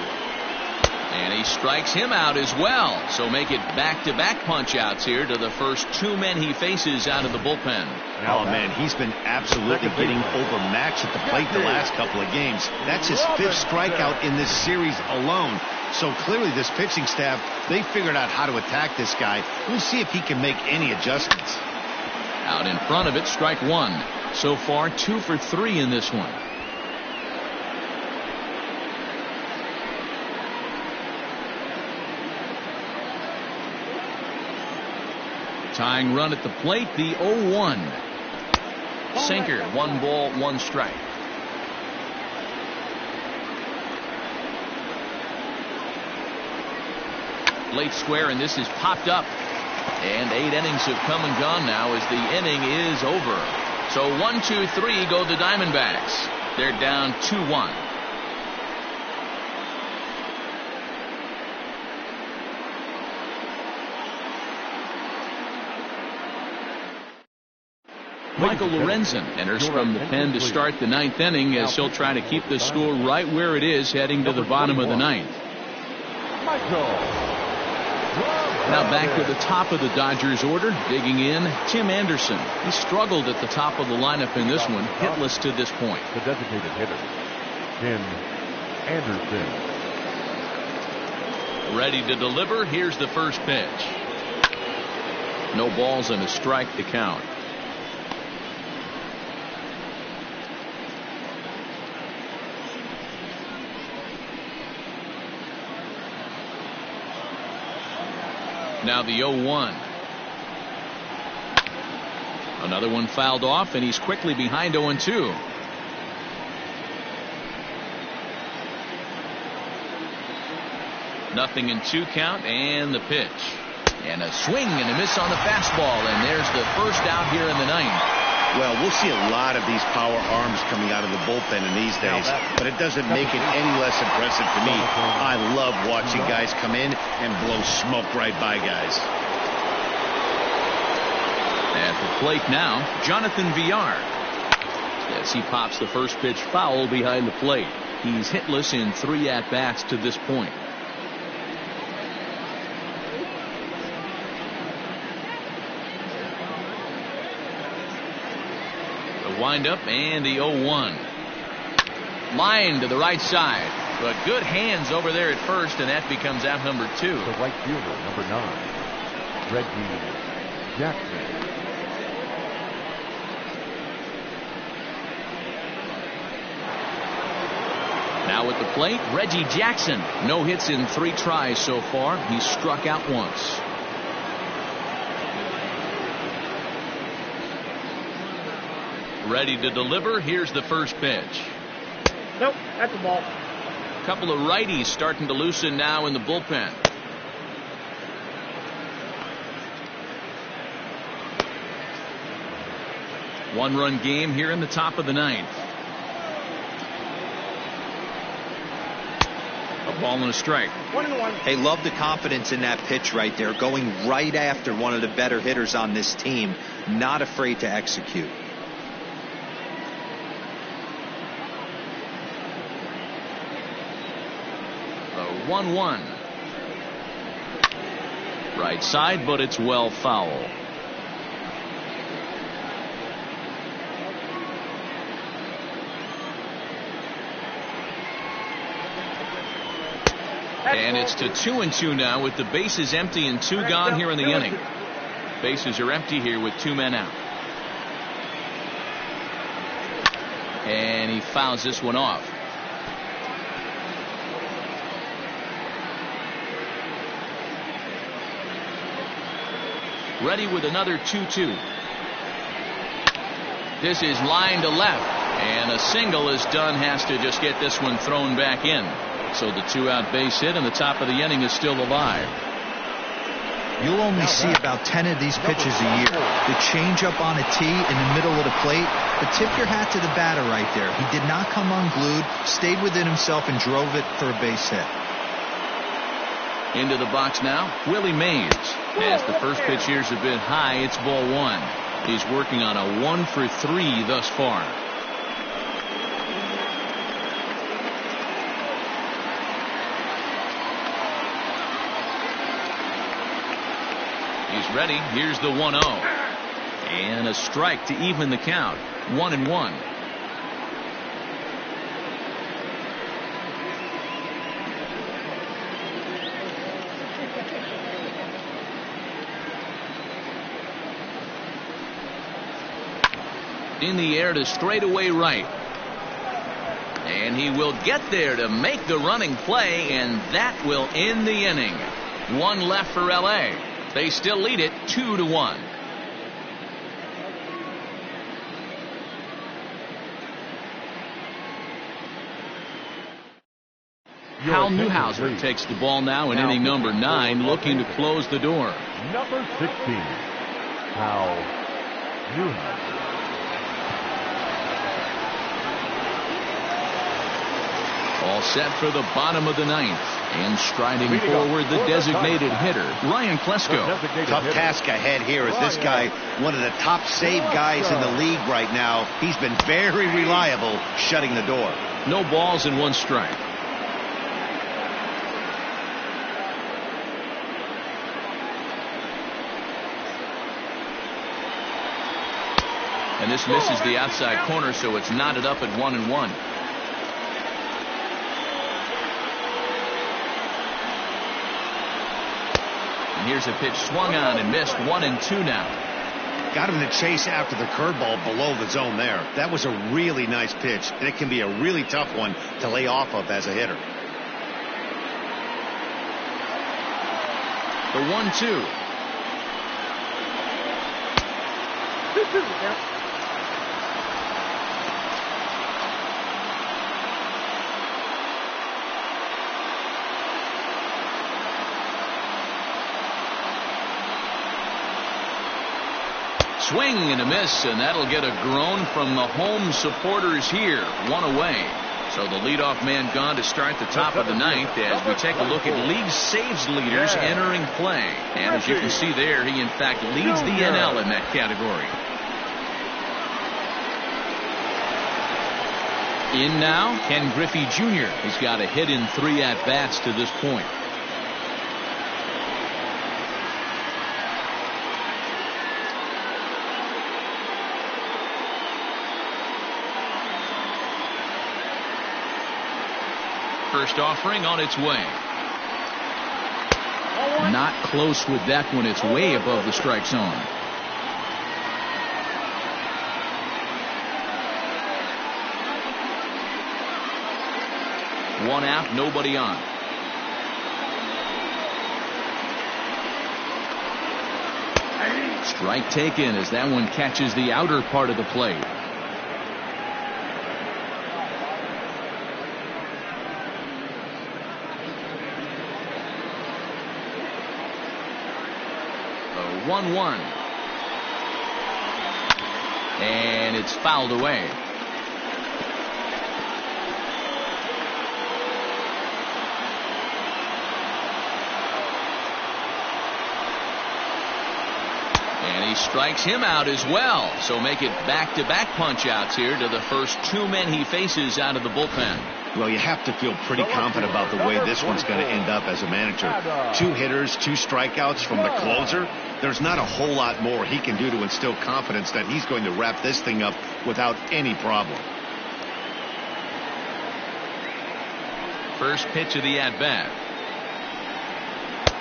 And he strikes him out as well. So make it back-to-back punch-outs here to the first two men he faces out of the bullpen. Oh, man, he's been absolutely getting overmatched at the plate the last couple of games. That's his fifth strikeout in this series alone. So clearly this pitching staff, they figured out how to attack this guy. We'll see if he can make any adjustments. Out in front of it, strike one. So far, 2 for 3 in this one. Tying run at the plate, the 0-1. Sinker, 1 ball, 1 strike. Late square, and this is popped up. And 8 innings have come and gone now as the inning is over. So 1, 2, 3 go the Diamondbacks. They're down 2-1. Michael Lorenzen enters from the pen to start the 9th inning as he'll try to keep the score right where it is heading to the bottom of the 9th. Now back to the top of the Dodgers order, digging in, Tim Anderson. He struggled at the top of the lineup in this one, hitless to this point. The designated hitter, Tim Anderson. Ready to deliver. Here's the first pitch. No balls and a strike to count. Now the 0-1. Another one fouled off, and he's quickly behind 0-2. Nothing in 2 count, and the pitch. And a swing and a miss on the fastball, and there's the first out here in the 9th. Well, we'll see a lot of these power arms coming out of the bullpen in these days, but it doesn't make it any less impressive to me. I love watching guys come in and blow smoke right by guys. At the plate now, Jonathan Villar. As he pops the first pitch foul behind the plate. He's hitless in 3 at-bats to this point. Windup and the 0-1. Line to the right side, but good hands over there at first, and that becomes out number 2. The right fielder, number 9, Reggie Jackson. Now at the plate, Reggie Jackson. No hits in 3 tries so far. He's struck out once. Ready to deliver. Here's the first pitch. Nope, that's a ball. A couple of righties starting to loosen now in the bullpen. One-run game here in the top of the 9th. A ball and a strike. 1-1. Hey, love the confidence in that pitch right there. Going right after one of the better hitters on this team. Not afraid to execute. The 1-1. Right side, but it's well foul. And it's to 2-2 now with the bases empty and 2 gone here in the inning. Bases are empty here with 2 men out. And he fouls this one off. Ready with another 2-2. This is line to left, and a single is done. Has to just get this one thrown back in. So the 2-out base hit, and the top of the inning is still alive. You'll only see about 10 of these pitches a year. The changeup on a tee in the middle of the plate. But tip your hat to the batter right there. He did not come unglued, stayed within himself, and drove it for a base hit. Into the box now, Willie Mays. As the first pitch here's a bit high, it's ball 1. He's working on a 1 for 3 thus far. ready. Here's the 1-0. And a strike to even the count. 1-1. In the air to straightaway right. And he will get there to make the running play, and that will end the inning. One left for LA. They still lead it 2-1. Hal Newhouser takes the ball now in inning number 9, looking to close the door. Number 16, Hal Newhouser. All set for the bottom of the 9th. And striding forward, the designated hitter, Ryan Klesko. Tough task ahead here as this guy, one of the top save guys in the league right now. He's been very reliable shutting the door. No balls and 1 strike. And this misses the outside corner, so it's knotted up at 1-1. Here's a pitch swung on and missed. 1-2 now. Got him to chase after the curveball below the zone there. That was a really nice pitch, and it can be a really tough one to lay off of as a hitter. The 1-2. Swing and a miss, and that'll get a groan from the home supporters here. 1 away. So the leadoff man gone to start the top of the 9th as we take a look at league saves leaders entering play. And as you can see there, he in fact leads the NL in that category. In now, Ken Griffey Jr. He's got a hit in 3 at-bats to this point. First offering on its way. Not close with that one. It's way above the strike zone. One out, nobody on. Strike taken as that one catches the outer part of the plate. The 1-1. And it's fouled away. And he strikes him out as well. So make it back-to-back punch-outs here to the first 2 men he faces out of the bullpen. Well, you have to feel pretty confident about the way this one's going to end up as a manager. 2 hitters, 2 strikeouts from the closer. There's not a whole lot more he can do to instill confidence that he's going to wrap this thing up without any problem. First pitch of the at-bat.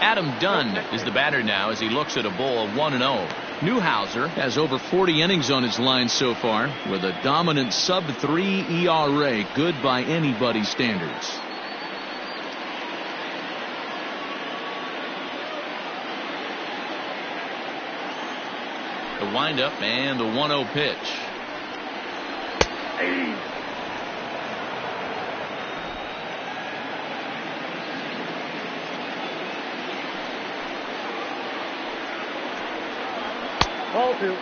Adam Dunn is the batter now as he looks at a bowl of 1-0. Newhouser has over 40 innings on his line so far with a dominant sub-3 ERA, good by anybody's standards. The windup and the 1-0 pitch. Ball 2.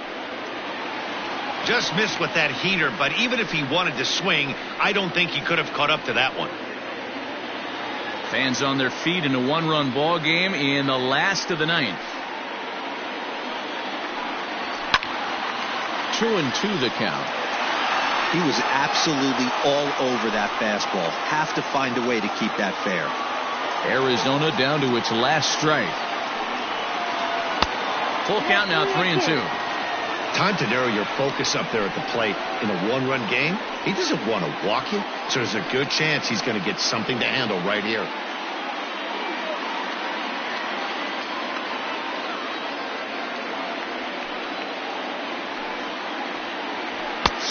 Just missed with that heater, but even if he wanted to swing, I don't think he could have caught up to that one. Fans on their feet in a 1-run ball game in the last of the 9th. 2-2 the count. He was absolutely all over that fastball. Have to find a way to keep that fair. Arizona down to its last strike. Full count now, 3-2. Time to narrow your focus up there at the plate. In a one-run game, he doesn't want to walk you, so there's a good chance he's going to get something to handle right here.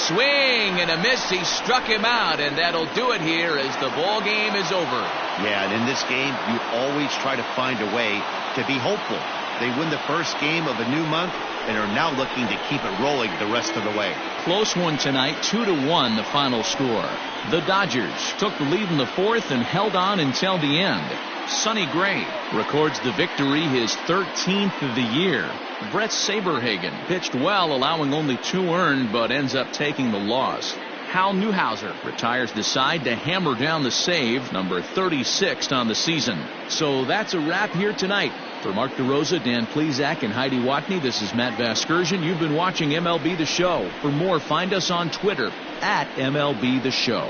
Swing and a miss. He struck him out, and that'll do it here as the ball game is over. Yeah, and in this game, you always try to find a way to be hopeful. They win the first game of a new month and are now looking to keep it rolling the rest of the way. Close one tonight, 2-1 the final score. The Dodgers took the lead in the fourth and held on until the end. Sonny Gray records the victory, his 13th of the year. Brett Saberhagen pitched well, allowing only 2 earned, but ends up taking the loss. Hal Newhouser retires the side to hammer down the save, number 36 on the season. So that's a wrap here tonight. For Mark DeRosa, Dan Plesac, and Heidi Watney, this is Matt Vasgersian. You've been watching MLB The Show. For more, find us on Twitter at MLB The Show.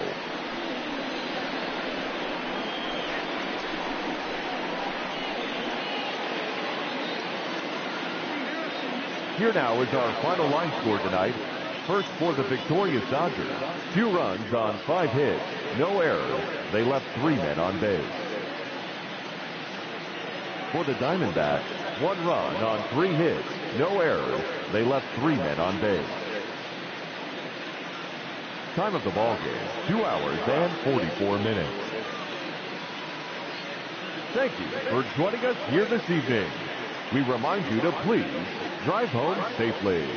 Here now is our final line score tonight. First for the victorious Dodgers, 2 runs on 5 hits, no errors. They left 3 men on base. For the Diamondbacks, 1 run on 3 hits, no errors. They left 3 men on base. Time of the ball game, 2 hours and 44 minutes. Thank you for joining us here this evening. We remind you to please drive home safely.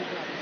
2-0.